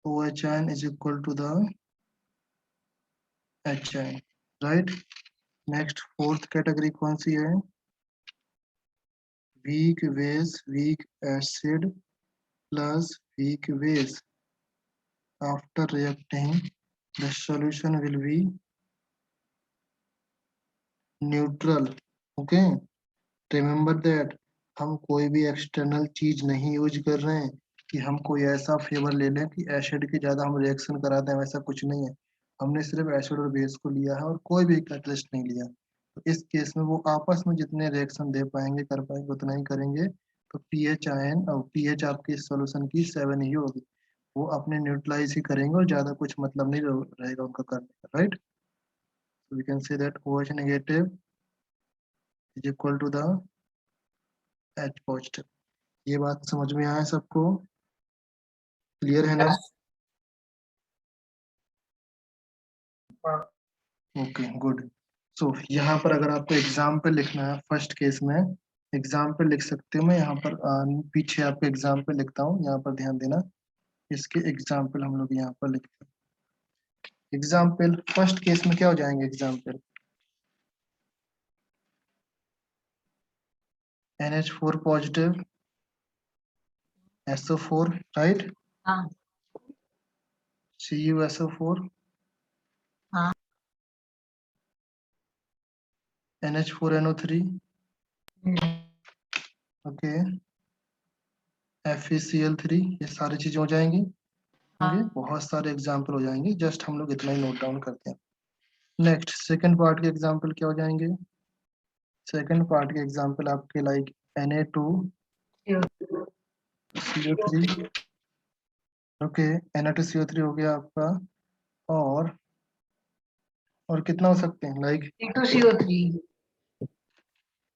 OH ion is equal to the H ion, right? Next fourth category कौन सी है? Weak base, weak acid plus weak base, after reacting the solution will be neutral. Okay, remember that हम कोई भी external चीज नहीं use कर रहे हैं कि हम कोई ऐसा फेवर ले लें कि एसिड के ज्यादा हम रिएक्शन करा दें, वैसा कुछ नहीं है। हमने सिर्फ एसिड और बेस को लिया है और कोई भी कैटलिस्ट नहीं लिया। तो इस केस में वो आपस में जितने रिएक्शन दे पाएंगे कर पाएंगे उतना ही करेंगे। तो पीएच आयन और पीएच आपकी सॉल्यूशन की 7 ही होगी। वो अपने न्यूट्रलाइज ही करेंगे और ज्यादा कुछ मतलब नहीं रहेगा उनका करने का, right? So we can say that OH negative is equal to the H positive. ये बात समझ में आया सबको? क्लियर है ना? Okay, good. सो यहाँ पर अगर आपको एग्जाम्पल लिखना है फर्स्ट केस में, एग्जाम्पल लिख सकते हो। मैं यहाँ पर पीछे आपको एग्जाम्पल लिखता हूँ, यहाँ पर ध्यान देना। इसके एग्जाम्पल हम लोग यहाँ पर लिखते हैं। एग्जाम्पल फर्स्ट केस में क्या हो जाएंगे? Example NH4 positive SO4, right? हाँ CuSO4, हाँ NH4NO3, हम्म, ओके, FeCl3, ये सारी चीजें हो जाएंगी। होंगे बहुत सारे एग्जाम्पल हो जाएंगे, जस्ट हम लोग इतना ही नोट डाउन करते हैं। नेक्स्ट सेकंड पार्ट के एग्जाम्पल क्या हो जाएंगे? सेकंड पार्ट के एग्जाम्पल आपके लाइक Na2CO3, ओके, Na2CO3 हो गया आपका, और कितना हो सकते हैं लाइक C2CO3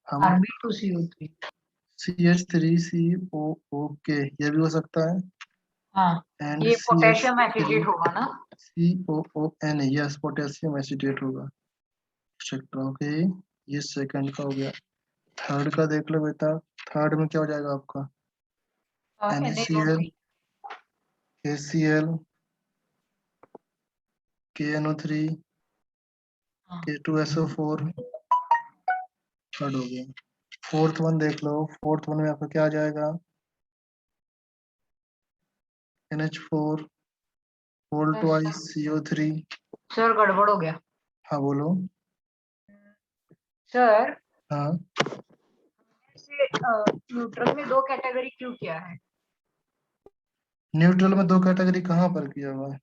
हम Rb2CO3 CH3CO, ओके, ये भी हो सकता है, हाँ एंड ये पोटेशियम एसिडेट होगा ना। COON, यस, पोटेशियम एसिडेट होगा, ओके, ये सेकंड का हो गया। थर्ड का देख लो बेटा, थर्ड में क्या हो जाएगा आपका? NaCl, NaO3 KCl, KNO3, हाँ K2SO4, थर्ड हो गया। फोर्थ वन देख लो, फोर्थ वन में आपका क्या आ जाएगा? NH4 whole twice CO3, sir गड़बड़ हो गया हाँ बोलो। सर। हाँ, इसे न्यूट्रल में दो कैटेगरी क्यों किया है? न्यूट्रल में दो कैटेगरी कहाँ पर किया हुआ है?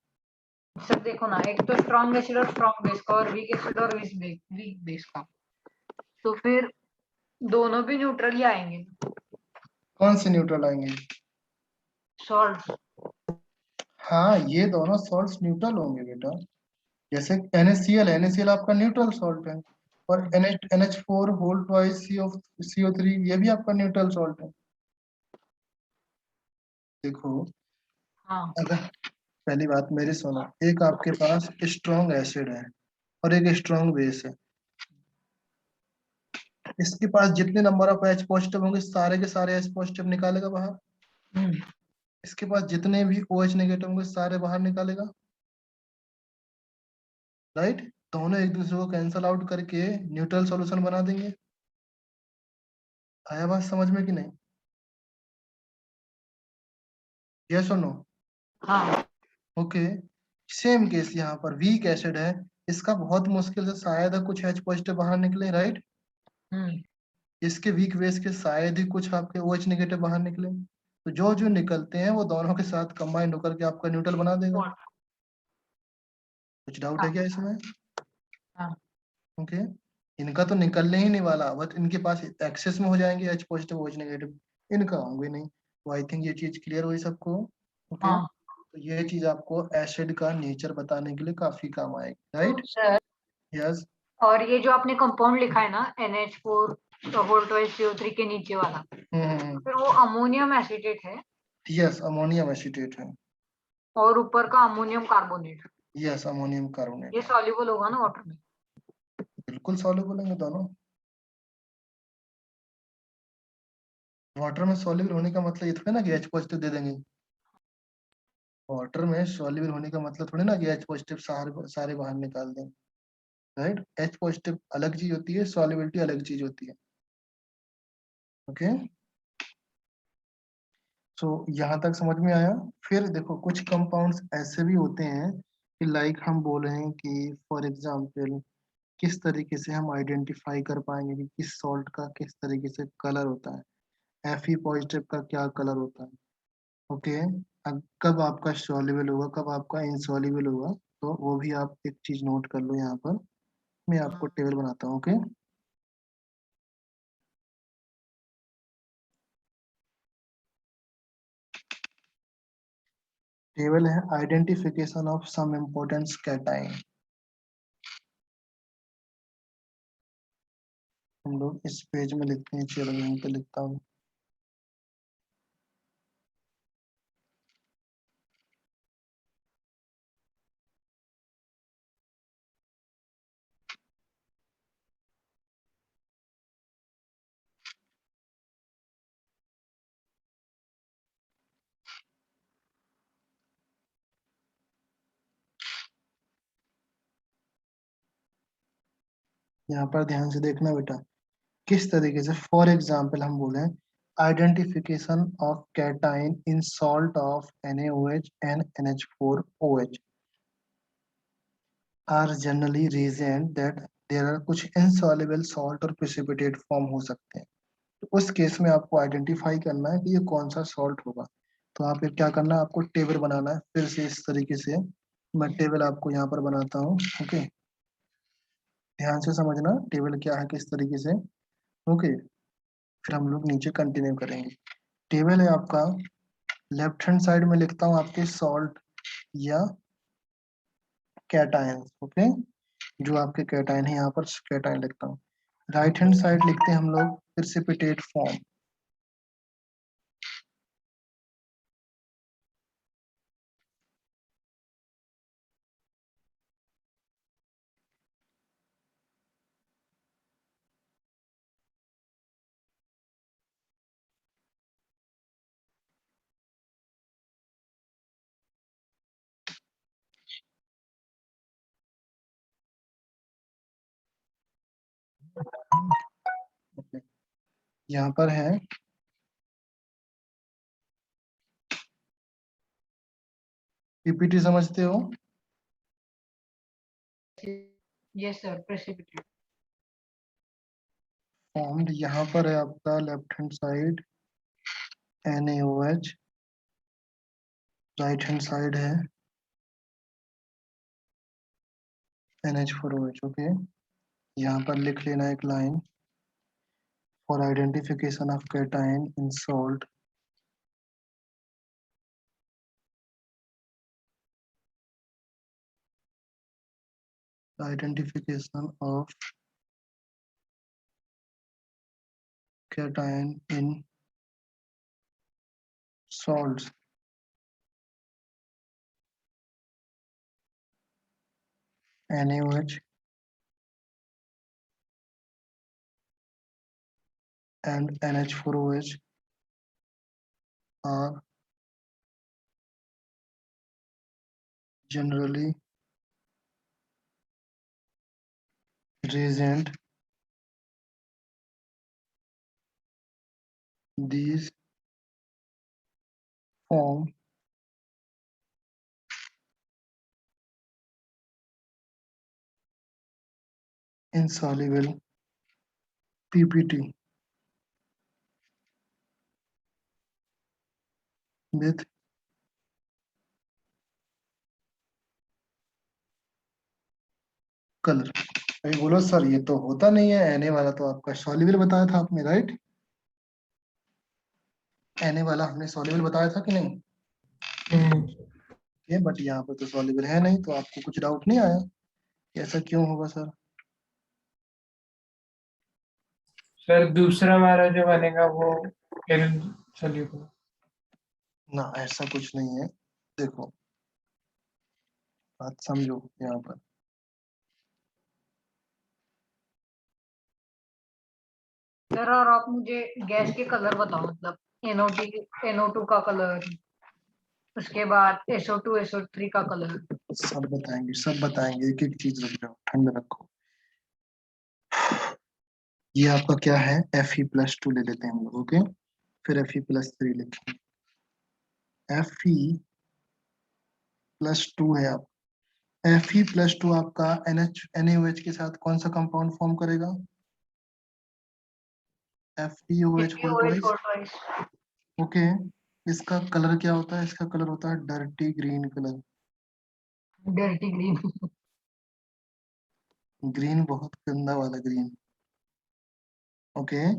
सर देखो ना, एक तो स्ट्रॉन्ग एसिड और स्ट्रॉन्ग बेस का, और वीक एसिड और वीक बेस का, तो फिर दोनों भी न्यूट्रल ही आएंगे। कौन से न्यूट्रल आएंगे? सॉल्ट। हाँ, ये दोनों सॉल्ट्स न्यूट्रल होंगे बेटा। जैसे NaCl, NaCl आपका न्यूट्रल सॉल्ट है, और NH4 होल ट्वाइस CO3, ये भी आपका न्यूट्रल सॉल्ट है। देखो, हाँ अगर पहली बात मेरी सुनो, एक आपके पास स्ट्रॉन्ग एसिड है और एक स्ट्रॉन्ग बेस है, इसके पास जितने नंबर ऑफ H पॉजिटिव होंगे सारे के सारे H पॉजिटिव निकालेगा बाहर, हम्म, इसके पास जितने भी OH नेगेटिव होंगे सारे बाहर निकालेगा, राइट? दोनों एक दूसरे को कैंसल आउट करके न्यूट्रल सॉल्यूशन बना देंगे। आया बात समझ में कि नहीं? यस और नो? हाँ ओके, सेम केस यहाँ पर वीक एसिड है, इसका बहुत मुश्किल से शायद कुछ H पॉजिटिव बाहर निकले, राइट? हम्म, इसके वीक बेस के शायद ही कुछ आपके OH नेगेटिव बाहर निकले, तो जो जो निकलते हैं वो दोनों के साथ कंबाइंड होकर के आपका न्यूट्रल बना देगा। कुछ डाउट है क्या इसमें? हाँ ओके, इनका तो निकलने ही नहीं वाला, बट इनके पास एक्सेस में हो जाएंगे H पॉजिटिव OH नेगेटिव, इनका होंगे नहीं। तो आई थिंक ये चीज क्लियर हुई सबको। ओके, हाँ। तो ये चीज आपको एसिड का नेचर बताने के लिए काफी काम आएगी, तो राइट? Sir, yes. और ये जो आपने कंपाउंड लिखा है ना NH4 होल ट्वाइस CO3 के नीचे वाला, फिर वो अमोनियम एसिडेट है यस, अमोनियम एसिटेट है। और ऊपर का ammonium carbonate, yes, ammonium carbonate ये है। सॉल्युबल होगा ना वाटर में? बिल्कुल सॉल्युबल है दोनों। वाटर में सॉल्युबल होने का मतलब ये थोड़ी ना कि H पॉजिटिव दे देंगे। वाटर में सॉल्युबल होने का मतलब थोड़ी ना कि H पॉजिटिव सारे सारे बाहर निकाल दें, राइट? H पॉजिटिव अलग चीज होती है, सॉल्युबिलिटी अलग चीज होती है। ओके, सो यहाँ तक समझ में आया? फिर देखो, कुछ कंपाउंड्स ऐसे भी होते हैं कि लाइक हम बोल रहे हैं कि फॉर एग्जांपल किस तरीके से हम आइडेंटिफाई कर पाएंगे कि किस सॉल्ट का किस तरीके से कलर होता है, Fe पॉजिटिव का क्या कलर होता है। ओके, कब आपका सॉल्युबल होगा कब आपका इनसॉल्युबल होगा, तो वो भी आप एक चीज नोट कर लो यहाँ पर। मैं आपको टेबल बनाता हूँ। ओके, टेबल है identification of some importance cation. हम लोग इस पेज में लिखते हैं, चलो यहीं पे लिखता हूँ। यहाँ पर ध्यान से देखना बेटा, किस तरीके से, फॉर एग्जाम्पल हम बोले identification of cation in salt of NaOH and NH4OH are generally reasoned that there are कुछ insoluble salt और precipitate form हो सकते हैं। तो उस केस में आपको आइडेंटिफाई करना है कि ये कौन सा सॉल्ट होगा। तो आप क्या करना है, आपको टेबल बनाना है। फिर से इस तरीके से मैं टेबल आपको यहाँ पर बनाता हूँ। ओके, ध्यान से समझना टेबल क्या है किस तरीके से। ओके, फिर हम लोग नीचे कंटिन्यू करेंगे। टेबल है आपका, लेफ्ट हैंड साइड में लिखता हूँ आपके सॉल्ट या कैटायन। ओके, जो आपके कैटायन है यहाँ पर कैटायन लिखता हूँ। राइट हैंड साइड लिखते हैं हम लोग प्रेसिपिटेट फॉर्म। ओके, यहाँ पर है पीपीटी, समझते हो? यस सर, प्रेसिपिटेट फॉर्म्ड यहाँ पर है आपका left hand side NaOH, right hand side है NH4OH। ओके, यहाँ पर लिख लेना एक line, for identification of cation in salt identification of cation in salts NaOH and NH4OH are generally reasoned these form insoluble PPT with colour. अभी बोलो sir ये तो होता नहीं है, Na वाला तो आपका सॉल्युबल बताया था आपने, राइट? Na वाला हमने सॉल्युबल बताया था कि नहीं? ये बट यहाँ पर तो सॉल्युबल है नहीं, तो आपको कुछ डाउट नहीं आया कि ऐसा क्यों होगा सर? सर दूसरा वाला जो बनेगा वो इनसॉल्युबल। ना, ऐसा कुछ नहीं है। देखो बात समझो यहाँ पर, सर। और आप मुझे गैस के कलर बताओ, मतलब NO2 का कलर, उसके बाद SO2 SO3 का कलर। सब बताएंगे, सब बताएंगे, एक एक चीज रख जाओ, ठंड रखो। ये आपका क्या है, Fe+2 ले लेते हैं हम लोग। ओके, फिर Fe+3 लिखेंगे। Fe+2 है आप, Fe+2 आपका NaOH के साथ कौन सा कंपाउंड फॉर्म करेगा? FeOH whole twice. ओके, इसका कलर क्या होता है? इसका कलर होता है dirty green colour. Dirty green. Green बहुत गंदा वाला green. Okay,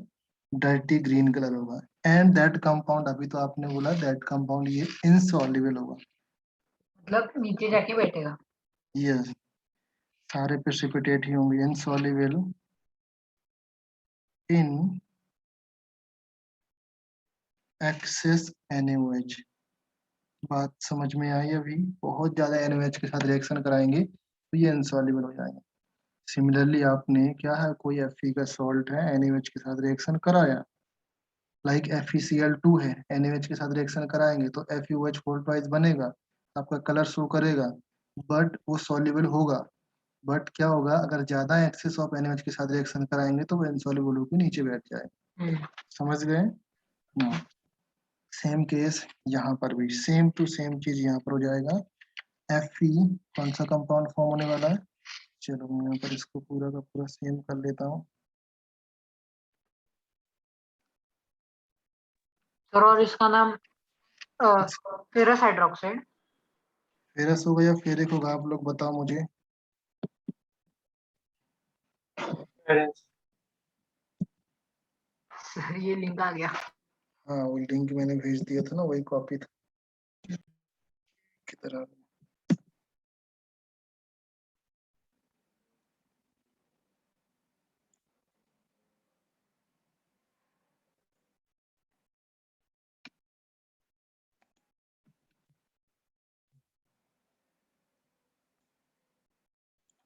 dirty green colour होगा। एंड दैट कंपाउंड, अभी तो आपने बोला दैट कंपाउंड, ये इनसॉल्युबल होगा। मतलब नीचे जाके बैठेगा। यस, सारे प्रेसिपिटेट ही होंगे इनसॉल्युबल इन एक्सेस NaOH। बात समझ में आई? अभी बहुत ज्यादा NaOH के साथ रिएक्शन कराएंगे तो ये इनसॉल्युबल हो जाएंगे। सिमिलरली आपने क्या है, कोई Fe का सॉल्ट है, NaOH के साथ रिएक्शन कराया, लाइक FeCl2 है, NaOH के साथ रिएक्शन कराएंगे तो FeOH होल ट्वाइस बनेगा, आपका कलर शो करेगा, बट वो सॉल्युबल होगा। बट क्या होगा, अगर ज्यादा एक्सेस ऑफ NaOH के साथ रिएक्शन कराएंगे तो वो इनसॉल्युबल होकर नीचे बैठ जाएगा। समझ गए? सेम केस यहाँ पर भी सेम टू सेम चीज यहाँ पर हो जाएगा। Fe कौन सा कंपाउंड फॉर्म होने वाला है? चलो मैं यहाँ पर इसको पूरा का पूरा सेम कर लेता हूँ। सर और इसका नाम फेरस हाइड्रोक्साइड। फेरस होगा या फेरिक होगा, आप लोग बताओ मुझे। सर ये लिंक आ गया। हाँ वो लिंक मैंने भेज दिया था ना, वही कॉपी था की तरह।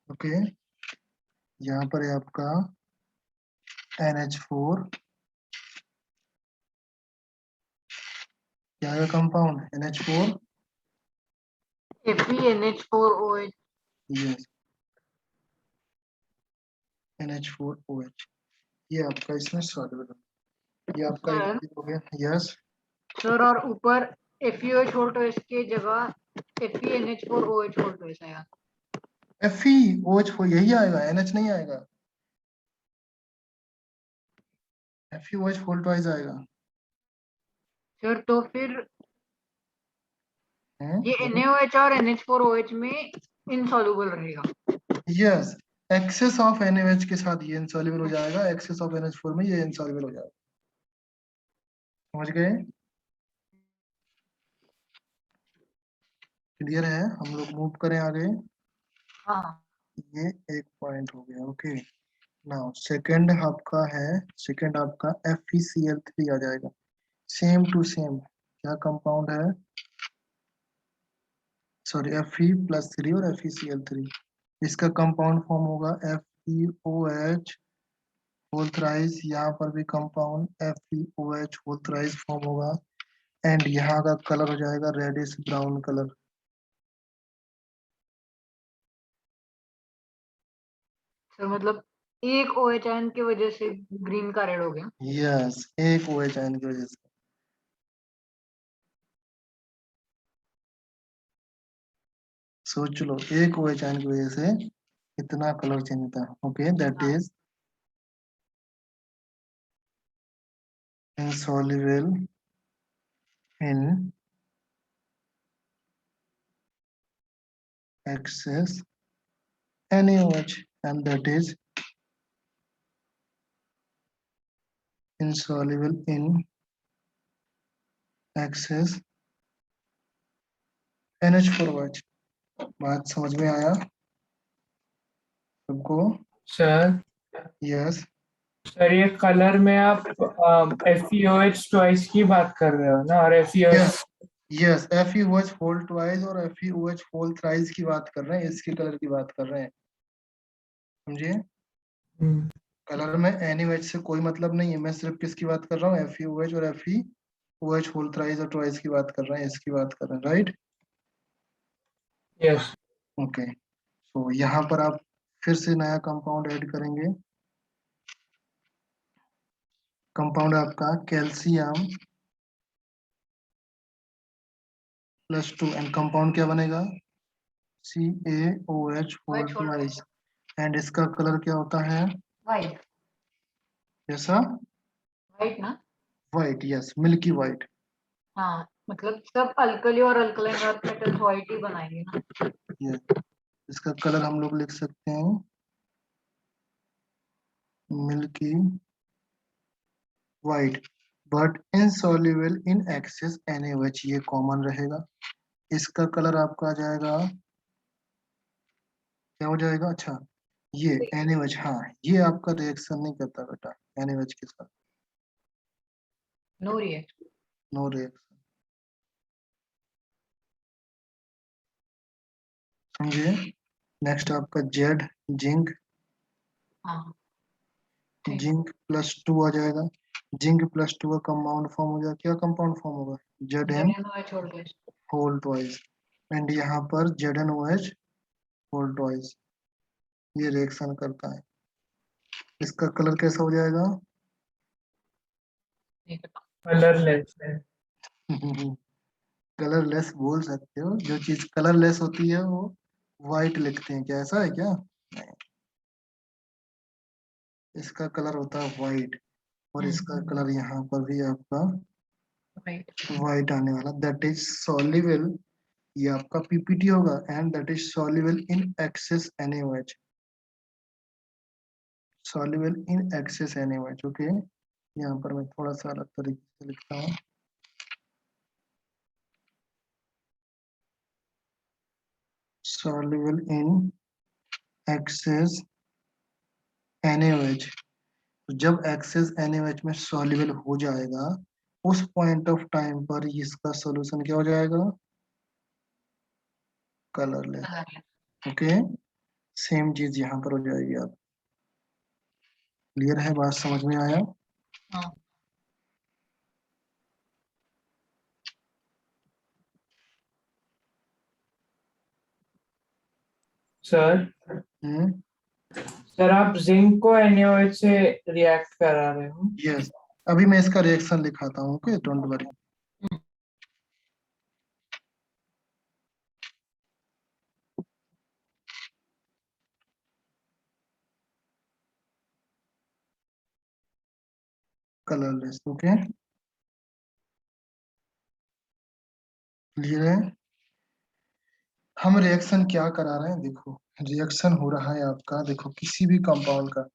ओके यहाँ पर है आपका NH4 क्या है compound NH4। FeNH4OH। Yes NH4OH ये आपका इसमें सॉल्युबल है। ये आपका सर हो गया। यस सर और ऊपर FeOH होल्ड के जगह FeNH4OH होल्ड आया। FeOH यही आएगा, NH नहीं आएगा। FeOH होल ट्वाइस आएगा। सर तो फिर ये बोलो। NaOH और NH4OH में इनसॉल्युबल रहेगा। यस एक्सेस ऑफ NaOH के साथ ये इनसॉल्युबल हो जाएगा, एक्सेस ऑफ NH4 में ये इनसॉल्युबल हो जाएगा। समझ गए? क्लियर है? हम लोग मूव करें आगे। हाँ ये एक पॉइंट हो गया। ओके नाउ सेकंड आपका है, सेकंड आपका FeCl3 आ जाएगा। सेम टू सेम क्या कंपाउंड है? सॉरी Fe+3 और FeCl3। इसका कंपाउंड फॉर्म होगा FeOH होल थ्राइस। यहाँ पर भी compound FeOH whole thrice form होगा एंड यहाँ का कलर हो जाएगा रेडिश ब्राउन कलर। सर मतलब एक OH आयन की वजह से ग्रीन का रेड हो गया। यस एक OH आयन की वजह से। सोच लो एक OH आयन की वजह से इतना कलर चेंज होता है। Okay that is insoluble in excess NaOH and that is insoluble in excess NH4OH। बात समझ में आया सबको? सर यस सर ये कलर में आप FeOH ट्वाइस की बात कर रहे हो ना, और FeOH yes yes FeOH whole twice और FeOH होल थ्राइस की बात कर रहे हैं, इसके कलर की बात कर रहे हैं। समझिए कलर में NaOH से कोई मतलब नहीं है, मैं सिर्फ किसकी बात कर रहा हूँ FeOH और FeOH होल थ्राइस और ट्वाइस की बात कर रहे हैं, इसकी बात कर रहे हैं। राइट यस ओके तो यहाँ पर आप फिर से नया कंपाउंड ऐड करेंगे। कंपाउंड आपका कैल्शियम +2 एंड कंपाउंड क्या बनेगा CaOH होल ट्वाइस एंड इसका कलर क्या होता है? वाइट। कैसा? वाइट ना? व्हाइट। Yes milky white. हाँ मतलब सब अल्कली और अल्कलाइन अर्थ मेटल्स व्हाइट ही बनाएंगे ना। ये इसका कलर हम लोग लिख सकते हैं milky white but insoluble in excess NaOH, ये कॉमन रहेगा। इसका कलर आपका आ जाएगा, क्या हो जाएगा? अच्छा ये NaOH, हाँ ये आपका रिएक्शन नहीं करता बेटा NaOH के साथ, नो रिएक्शन। No reaction. समझिए नेक्स्ट आपका जेड जिंक। हाँ ठीक। जिंक +2 आ जाएगा। जिंक +2 का कंपाउंड फॉर्म हो जाएगा, क्या कंपाउंड फॉर्म होगा? Zn NaOH hold twice. Whole twice and यहाँ पर ZnOH होल ट्वाइस, ये रिएक्शन करता है। इसका कलर कैसा हो जाएगा? नहीं पता। कलरलेस है। कलरलेस बोल सकते हो, जो चीज कलरलेस होती है वो व्हाइट लिखते हैं, क्या ऐसा है क्या? नहीं, इसका कलर होता है व्हाइट, और इसका कलर यहाँ पर भी आपका व्हाइट आने वाला, दैट इज सॉल्युबल, ये आपका पीपीटी होगा, and that is soluble in excess NaOH, soluble in excess NaOH। Okay, यहाँ पर मैं थोड़ा सा अलग तरीके से लिखता हूँ, soluble in excess NaOH। तो जब एक्सेस NaOH में soluble हो जाएगा, उस पॉइंट ऑफ टाइम पर इसका सॉल्यूशन क्या हो जाएगा? कलरलेस। ओके, सेम चीज यहाँ पर हो जाएगी। आप क्लियर है? बात समझ में आया? सर हम्म, सर आप जिंक को NaOH से रिएक्ट करा रहे हो? यस, अभी मैं इसका रिएक्शन लिखाता हूँ। Okay, don't worry. Colourless. Okay, clear है? हम रिएक्शन क्या करा रहे हैं? देखो, रिएक्शन हो रहा है आपका, देखो किसी भी कंपाउंड का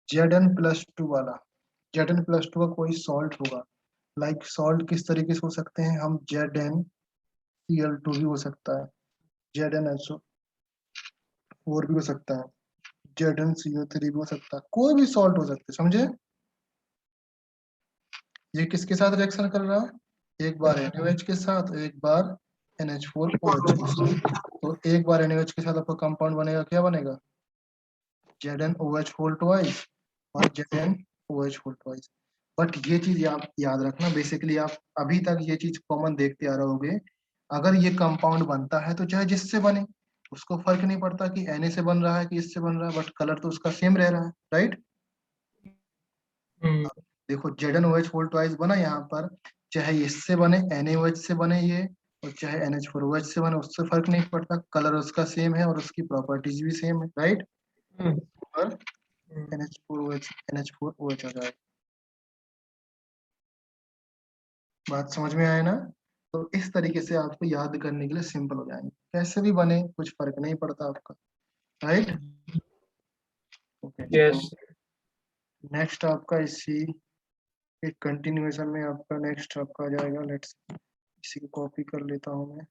Zn+2 वाला, Zn+2 का कोई सॉल्ट होगा, लाइक सॉल्ट किस तरीके से हो सकते हैं? हम ZnCl2 भी हो सकता है, ZnHO4 भी हो सकता है, ZnCO3 भी हो सकता है, कोई भी सॉल्ट हो सकता है, समझे? ये किसके साथ रिएक्शन कर रहा है? एक बार NaOH के साथ, एक बार NH4OH के साथ। तो एक बार NaOH के साथ आपका कंपाउंड बनेगा, क्या बनेगा? ZnOH होल ट्वाइस और ZnOH होल ट्वाइस। बट ये चीज आप याद रखना, बेसिकली आप अभी तक ये चीज कॉमन देखते आ रहे होगे, अगर ये कंपाउंड बनता है तो चाहे जिससे बने, उसको फर्क नहीं पड़ता कि Na से बन रहा है कि इससे बन रहा है, बट कलर तो उसका सेम रह रहा है, राइट? देखो ZnOH होल ट्वाइस बना यहाँ पर, चाहे इससे बने, NaOH से बने ये, और चाहे NH4OH से बने, उससे फर्क नहीं पड़ता, कलर उसका सेम है और उसकी प्रॉपर्टीज भी सेम है, राइट? और NH4OH आ जाएगा। बात समझ में आए ना? तो इस तरीके से आपको याद करने के लिए सिंपल हो जाएंगे, कैसे भी बने कुछ फर्क नहीं पड़ता आपका, राइट? Okay, yes. नेक्स्ट आपका इसी एक कंटिन्यूएशन में आपका नेक्स्ट आपका आ जाएगा, लेट्स इसी को कॉपी कर लेता हूँ मैं।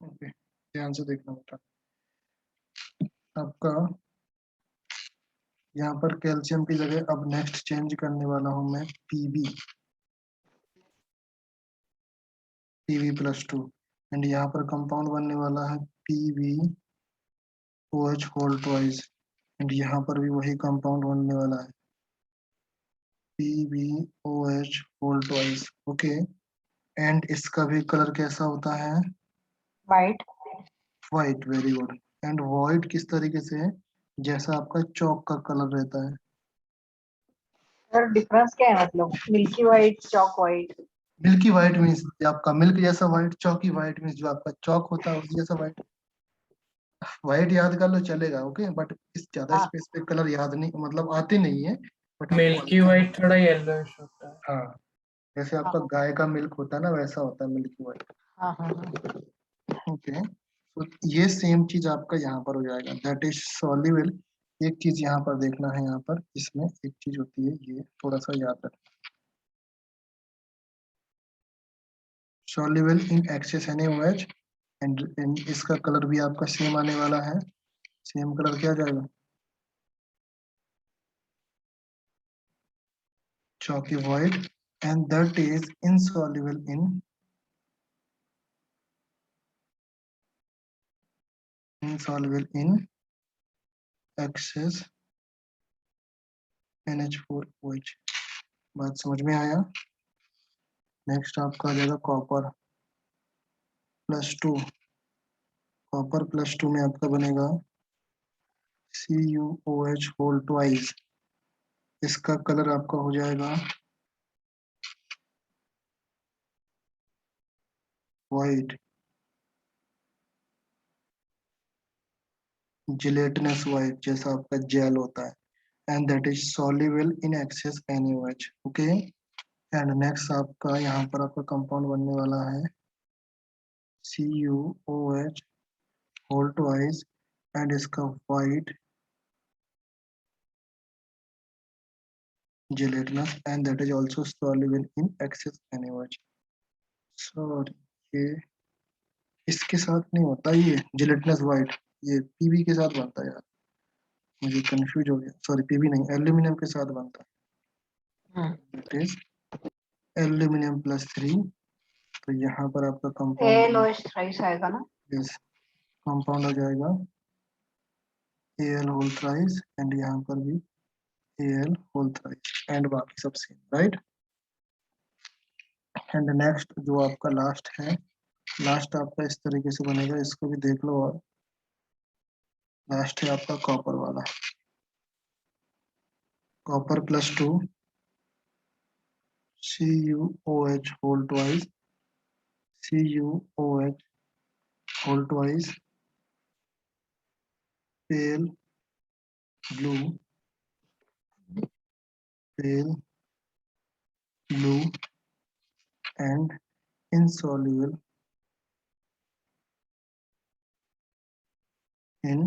ओके, ध्यान से देखना बेटा, आपका यहाँ पर कैल्शियम की जगह अब नेक्स्ट चेंज करने वाला हूँ मैं Pb+2, एंड यहाँ पर कंपाउंड बनने वाला है PbOH होल ट्वाइस, एंड यहाँ पर भी वही कंपाउंड बनने वाला है PbOH whole twice. Okay, and इसका भी कलर कैसा होता है? White. White, very good. And white किस तरीके से है? जैसा आपका चौक का कलर रहता है। सर डिफरेंस क्या है, मतलब milky white, chalk white? Milky white means आपका मिल्क जैसा व्हाइट, चौकी व्हाइट मीन्स जो आपका चौक होता है उस जैसा व्हाइट। व्हाइट याद कर लो चलेगा, ओके, बट इस ज्यादा हाँ स्पेसिफिक कलर याद नहीं, मतलब आते नहीं है, बट आपको मिल्की वाइट थोड़ा येलोइश होता है। हाँ, जैसे आपका हाँ गाय का मिल्क होता है ना, वैसा होता है मिल्की व्हाइट। हाँ हाँ हाँ। ओके, तो ये सेम चीज आपका यहाँ पर हो जाएगा, दैट इज सॉल्युबल। एक चीज यहाँ पर देखना है, यहाँ पर इसमें एक चीज होती है, ये थोड़ा सा याद रखना, soluble in excess NaOH, and इसका कलर भी आपका सेम आने वाला है। सेम कलर क्या आ जाएगा? chalky white, and that is insoluble in insoluble in excess NH4OH। बात समझ में आया। नेक्स्ट आपका आ जाएगा कॉपर +2। कॉपर +2 में आपका बनेगा CuOH होल ट्वाइस। इसका कलर आपका हो जाएगा वाइट, जिलेटिनस वाइट, जैसा आपका जेल होता है। And that is soluble in excess NaOH। Okay, and next आपका यहाँ पर आपका कंपाउंड बनने वाला है CuOH होल ट्वाइस एंड इसका white gelatinous and that is also soluble in excess NaOH। Sorry, ये इसके साथ नहीं होता, ये gelatinous white ये Pb के साथ बनता है यार, मुझे कंफ्यूज हो गया। सॉरी, Pb नहीं, एल्यूमिनियम के साथ बनता है। That is aluminium +3। तो यहाँ पर आपका कंपाउंड AlOH थ्राइस आएगा ना। कंपाउंड हो जाएगा Al होल थ्राइस एंड यहाँ पर भी Al होल थ्राइस एंड बाकी सब सेम, राइट। एंड नेक्स्ट जो आपका लास्ट है, लास्ट आपका इस तरीके से बनेगा, इसको भी देख लो। और लास्ट है आपका कॉपर वाला, copper +2 CuOH whole twice, CuOH whole twice, pale blue, pale blue and insoluble in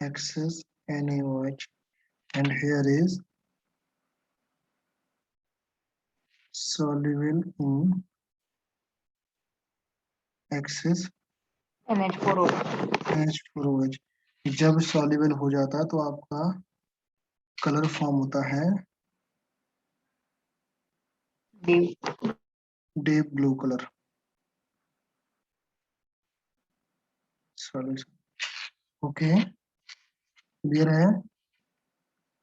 excess NaOH, and here is soluble in excess NH4OH। NH4OH। जब soluble हो जाता है तो आपका कलर फॉर्म होता है deep blue colour. Solution okay, clear है।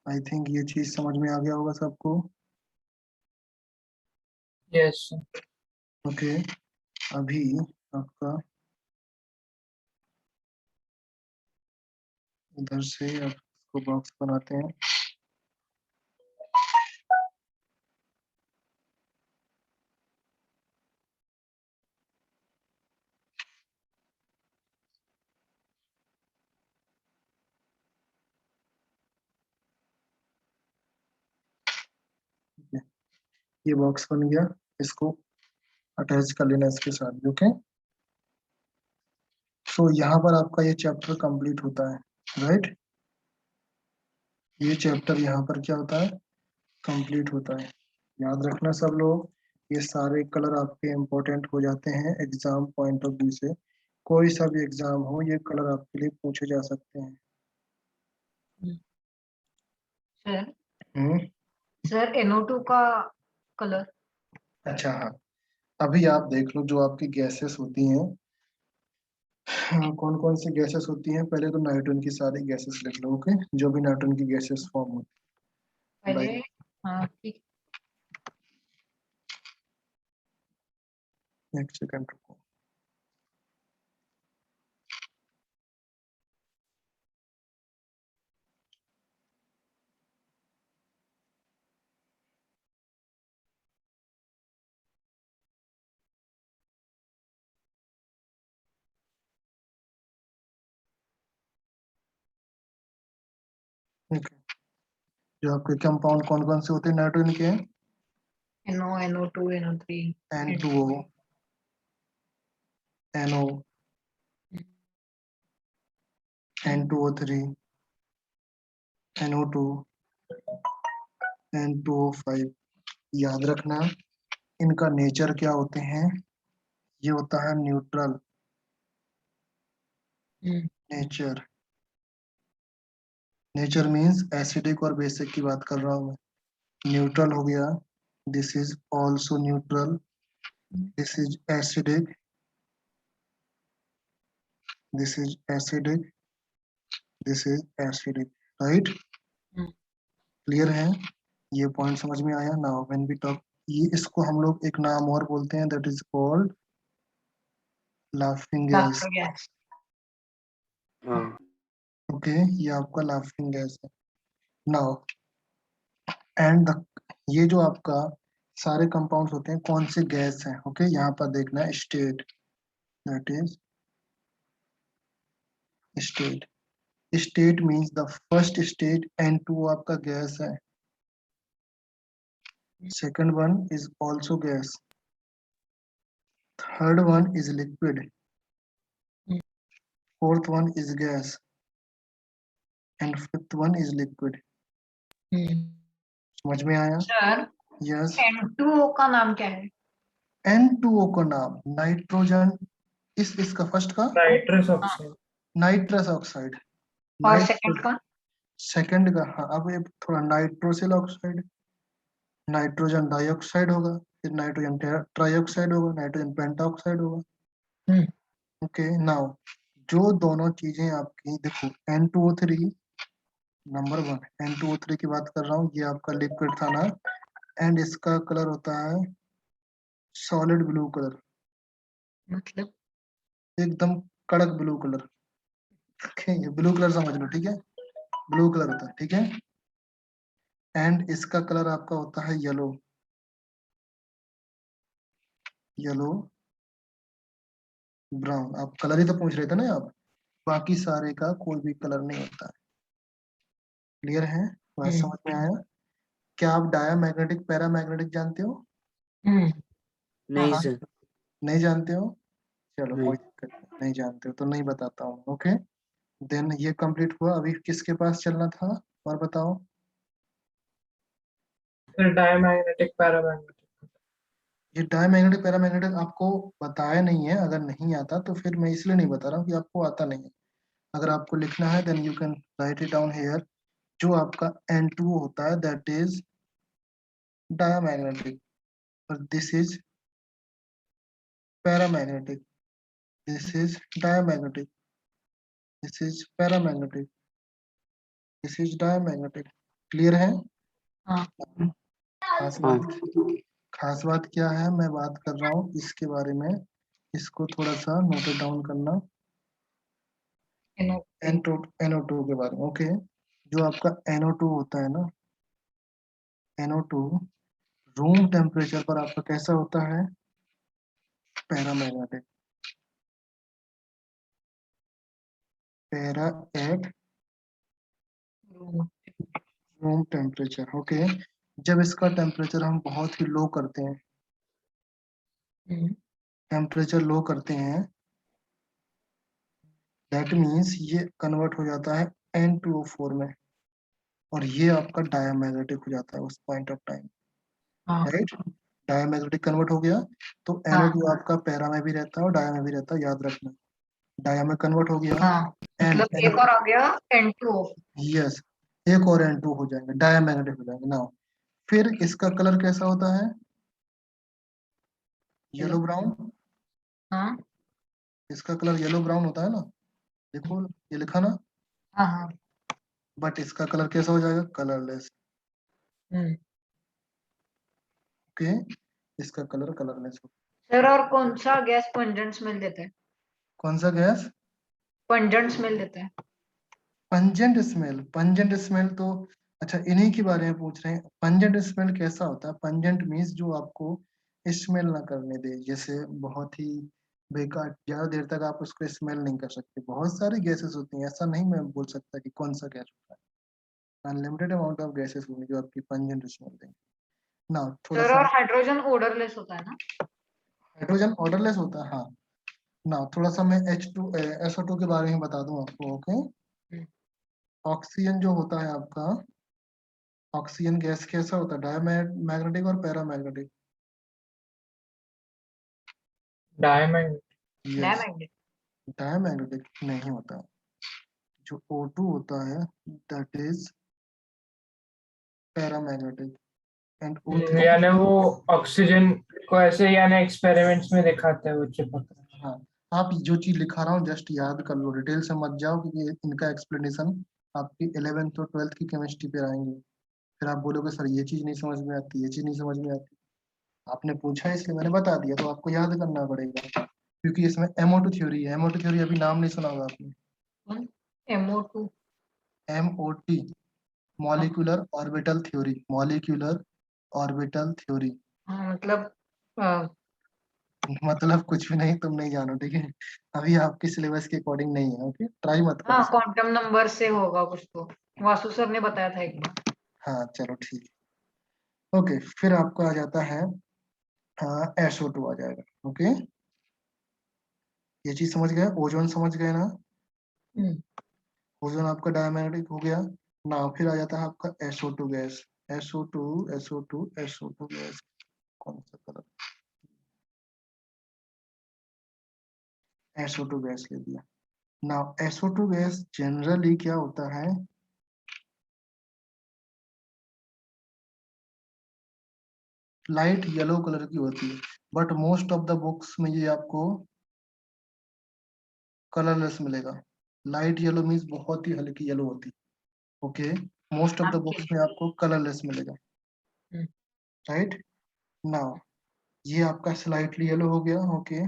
I think ये चीज समझ में आ गया होगा सबको। Yes. ओके, अभी आपका इधर से आप इसको बॉक्स बनाते हैं। ये बॉक्स बन गया, इसको अटैच कर लेना इसके साथ। ओके, सो यहाँ पर आपका ये चैप्टर कंप्लीट होता है, राइट। ये चैप्टर यहाँ पर क्या होता है, कंप्लीट होता है। याद रखना सब लोग, ये सारे कलर आपके इम्पोर्टेंट हो जाते हैं एग्जाम पॉइंट ऑफ व्यू से। कोई सा भी एग्जाम हो, ये कलर आपके लिए पूछे जा सकते हैं। सर हम्म, सर NO2 का कलर। अच्छा हाँ, अभी आप देख लो जो आपकी गैसेस होती हैं, कौन कौन सी गैसेस होती हैं। पहले तो नाइट्रोजन की सारी गैसेस लिख लो। ओके, जो भी नाइट्रोजन की गैसेस फॉर्म होती पहले है। हाँ ठीक। एक सेकंड रुको। ओके, जो आपके कंपाउंड कौन कौन से होते हैं नाइट्रोजन के? NO NO2 NO3 N2O, NO, N2O3, NO2, N2O5। याद रखना इनका नेचर क्या होते हैं। ये होता है neutral nature. Nature means acidic और बेसिक की बात कर रहा हूँ मैं। न्यूट्रल हो गया, this is also neutral, this is acidic, this is acidic, this is acidic, right? Clear है, ये पॉइंट समझ में आया? नाउ व्हेन वी टॉक, ये इसको हम लोग एक नाम और बोलते हैं, that is called laughing gas. Yes. हाँ ओके, ये आपका लाफिंग गैस है। नाउ एंड ये जो आपका सारे कंपाउंड्स होते हैं कौन से गैस हैं? ओके, यहाँ पर देखना है state, that is state. State means the first state N2 आपका गैस है, second one is also gas, third one is liquid, fourth one is gas and fifth one is liquid. समझ में आया? Sir yes. N2O का नाम क्या है? N2O का नाम नाइट्रोजन, इसका फर्स्ट का नाइट्रस ऑक्साइड। नाइट्रस ऑक्साइड, और सेकंड का? सेकंड का, हाँ अब ये थोड़ा नाइट्रोसिल ऑक्साइड, नाइट्रोजन डाइऑक्साइड होगा, फिर नाइट्रोजन ट्राइऑक्साइड होगा, नाइट्रोजन पेंटाऑक्साइड होगा। ओके, नाउ जो दोनों चीजें आपकी देखो N2O3 नंबर 1, N2O3 की बात कर रहा हूँ, ये आपका लिक्विड था ना, एंड इसका कलर होता है सॉलिड ब्लू कलर, मतलब एकदम कड़क ब्लू कलर। ओके, ये ब्लू कलर समझ लो, ठीक है, ब्लू कलर होता है, ठीक है। एंड इसका कलर आपका होता है येलो, येलो ब्राउन। आप कलर ही तो पूछ रहे थे ना आप, बाकी सारे का कोई भी कलर नहीं होता है। क्लियर है? बात समझ में आया? क्या आप डायामैग्नेटिक पैरामैग्नेटिक जानते हो? नहीं हाँ। सर। नहीं जानते हो? चलो नहीं। कोई दिक्कत नहीं, नहीं जानते हो तो नहीं बताता हूँ। ओके, देन ये कंप्लीट हुआ, अभी किसके पास चलना था और बताओ? फिर डायमैग्नेटिक पैरामैग्नेटिक। ये डायमैग्नेटिक पैरामैग्नेटिक आपको बताया नहीं है, अगर नहीं आता तो फिर मैं इसलिए नहीं बता रहा हूँ कि आपको आता नहीं है। अगर आपको लिखना है then you can write it down here. जो आपका N2 होता है दैट इज डायमैग्नेटिक, और this is paramagnetic, this is diamagnetic, this is paramagnetic, this is diamagnetic. Clear है? हाँ। खास हाँ बात, खास बात क्या है मैं बात कर रहा हूँ इसके बारे में, इसको थोड़ा सा नोट डाउन करना, NO2 के बारे में। ओके, जो आपका NO2 होता है ना, NO2 रूम टेम्परेचर पर आपका कैसा होता है? Paramagnetic, para at room temperature. Okay, जब इसका टेम्परेचर हम बहुत ही लो करते हैं, टेम्परेचर लो करते हैं, दैट मीन्स ये कन्वर्ट हो जाता है N2O4 में, और ये आपका डायमैग्नेटिक हो जाता है उस point of time, right? Diamagnetic convert हो गया, तो NO2 आपका पैरा में भी रहता है और डाया में भी रहता है, याद रखना। डाया में कन्वर्ट हो गया हाँ, एंड मतलब एक और आ गया N2O। यस, एक और N2 हो जाएंगे, डायमैग्नेटिक हो जाएंगे। नाउ फिर इसका कलर कैसा होता है? Yellow brown. हाँ इसका कलर येलो ब्राउन होता है ना, देखो ये लिखा ना, हाँ हाँ। बट इसका कलर कैसा हो जाएगा? कलरलेस। ओके, इसका कलर कलरलेस हो। सर और कौन सा गैस पंजेंट स्मेल देता है? कौन सा गैस? पंजेंट स्मेल देता है। पंजेंट स्मेल, पंजेंट स्मेल तो अच्छा इन्हीं के बारे में पूछ रहे हैं। पंजेंट स्मेल कैसा होता है? पंजेंट मीन्स जो आपको स्मेल ना करने दे, जैसे बहुत ही बेकार, ज्यादा देर तक आप उसको स्मेल नहीं कर सकते। बहुत सारी गैसेस होती हैं, ऐसा नहीं मैं बोल सकता कि कौन सा गैस होता है। अनलिमिटेड अमाउंट ऑफ गैसेस होंगी जो आपकी पंजेंट स्मेल देंगे। ना थोड़ा सर सा और हाइड्रोजन ओडरलेस होता है ना? हाइड्रोजन ऑर्डरलेस होता है, हाँ। ना थोड़ा सा मैं SO2 के बारे में बता दूं आपको। ओके, ऑक्सीजन जो होता है आपका, ऑक्सीजन गैस कैसा होता है? डायमैग्नेटिक और paramagnetic? Diamagnetic. Yes, diamagnetic. Diamagnetic नहीं होता है। जो O2 होता है that is paramagnetic and O3। यानी वो ऑक्सीजन को ऐसे यानी एक्सपेरिमेंट्स में दिखाते हैं वो चिपक रहा है। हाँ, आप जो चीज लिखा रहा हूँ जस्ट याद कर लो, डिटेल से मत जाओ, क्योंकि इनका एक्सप्लेनेशन आपकी 11th और 12th की केमिस्ट्री पे आएंगे। फिर आप बोलोगे सर ये चीज नहीं समझ में आती, ये चीज नहीं समझ में आती। आपने पूछा इसलिए मैंने बता दिया, तो आपको याद करना पड़ेगा, क्योंकि इसमें MO2 थ्योरी है। MO2 थ्योरी अभी नाम नहीं सुना होगा आपने। MO2 MOT, molecular orbital theory, molecular orbital theory. मतलब अ, मतलब कुछ भी नहीं, तुम नहीं जानो, ठीक है। अभी आपके सिलेबस के अकॉर्डिंग नहीं है, ओके, ट्राई मत हाँ करो। क्वांटम नंबर से होगा कुछ तो, वासु सर ने बताया था एक बार। हाँ चलो ठीक है, ओके। फिर आपको आ जाता है SO2 आ जाएगा, ओके। ये चीज समझ गए, ओजोन समझ गए ना। हम्म, ओजोन आपका डायमैग्नेटिक हो गया ना। फिर आ जाता है आपका SO2 gas, SO2 SO2 SO2 gas. कौन सा कलर, SO2 गैस ले दिया ना। SO2 गैस जनरली क्या होता है, लाइट येलो कलर की होती है, but most of the books में ये आपको कलरलेस मिलेगा। लाइट येलो मीन्स बहुत ही हल्की येलो होती है, okay. Most of the books में आपको कलरलेस मिलेगा, हम्म। राइट। नाउ ये आपका स्लाइटली येलो हो गया, ओके।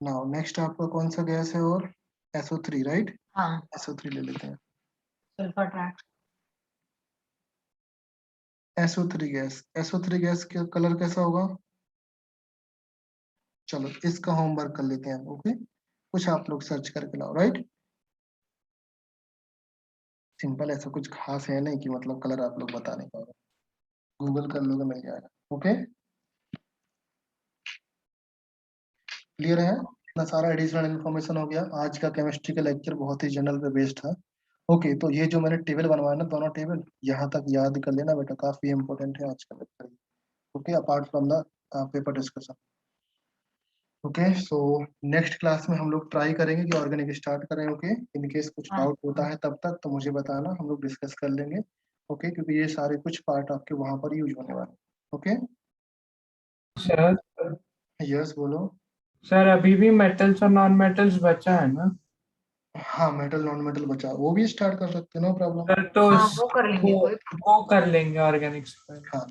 नाउ नेक्स्ट आपका कौन सा गैस है, और SO3, राइट। हाँ SO3 ले लेते हैं। Sulphur track. SO3 gas, SO3 gas का कलर कैसा होगा, चलो इसका होमवर्क कर लेते हैं, ओके। कुछ आप लोग सर्च करके लाओ, राइट। सिंपल, ऐसा कुछ खास है नहीं कि मतलब कलर आप लोग बता नहीं पाओगे, गूगल कर लोगे मिल जाएगा, ओके। क्लियर है, इतना सारा एडिशनल इन्फॉर्मेशन हो गया। आज का केमिस्ट्री का लेक्चर बहुत ही जनरल पे बेस्ड था, ओके। तो ये जो मैंने टेबल बनवाया ना, दोनों टेबल यहाँ तक याद कर लेना बेटा, काफी इंपॉर्टेंट है आज का lecture, okay, apart from the paper discussion, okay. So next class में हम लोग ट्राई करेंगे कि ऑर्गेनिक स्टार्ट करें, ओके। इन केस कुछ हाँ। डाउट होता है तब तक तो मुझे बताना, हम लोग डिस्कस कर लेंगे, ओके, क्योंकि ये सारे कुछ पार्ट आपके वहां पर यूज होने वाले, ओके। सर यस बोलो। सर अभी भी मेटल्स और नॉन मेटल्स बचा है ना? हाँ मेटल नॉन मेटल बचा, वो भी स्टार्ट कर सकते हैं, नो प्रॉब्लम। सर तो हाँ वो कर लेंगे, कोई वो कर लेंगे ऑर्गेनिक्स पर। हाँ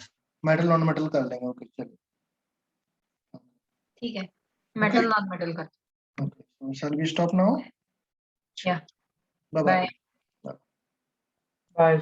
मेटल नॉन मेटल कर लेंगे, ओके चलिए, ठीक है, ओके मेटल नॉन मेटल कर। Okay. Shall we stop now, या बाय बाय। बाय। बाय।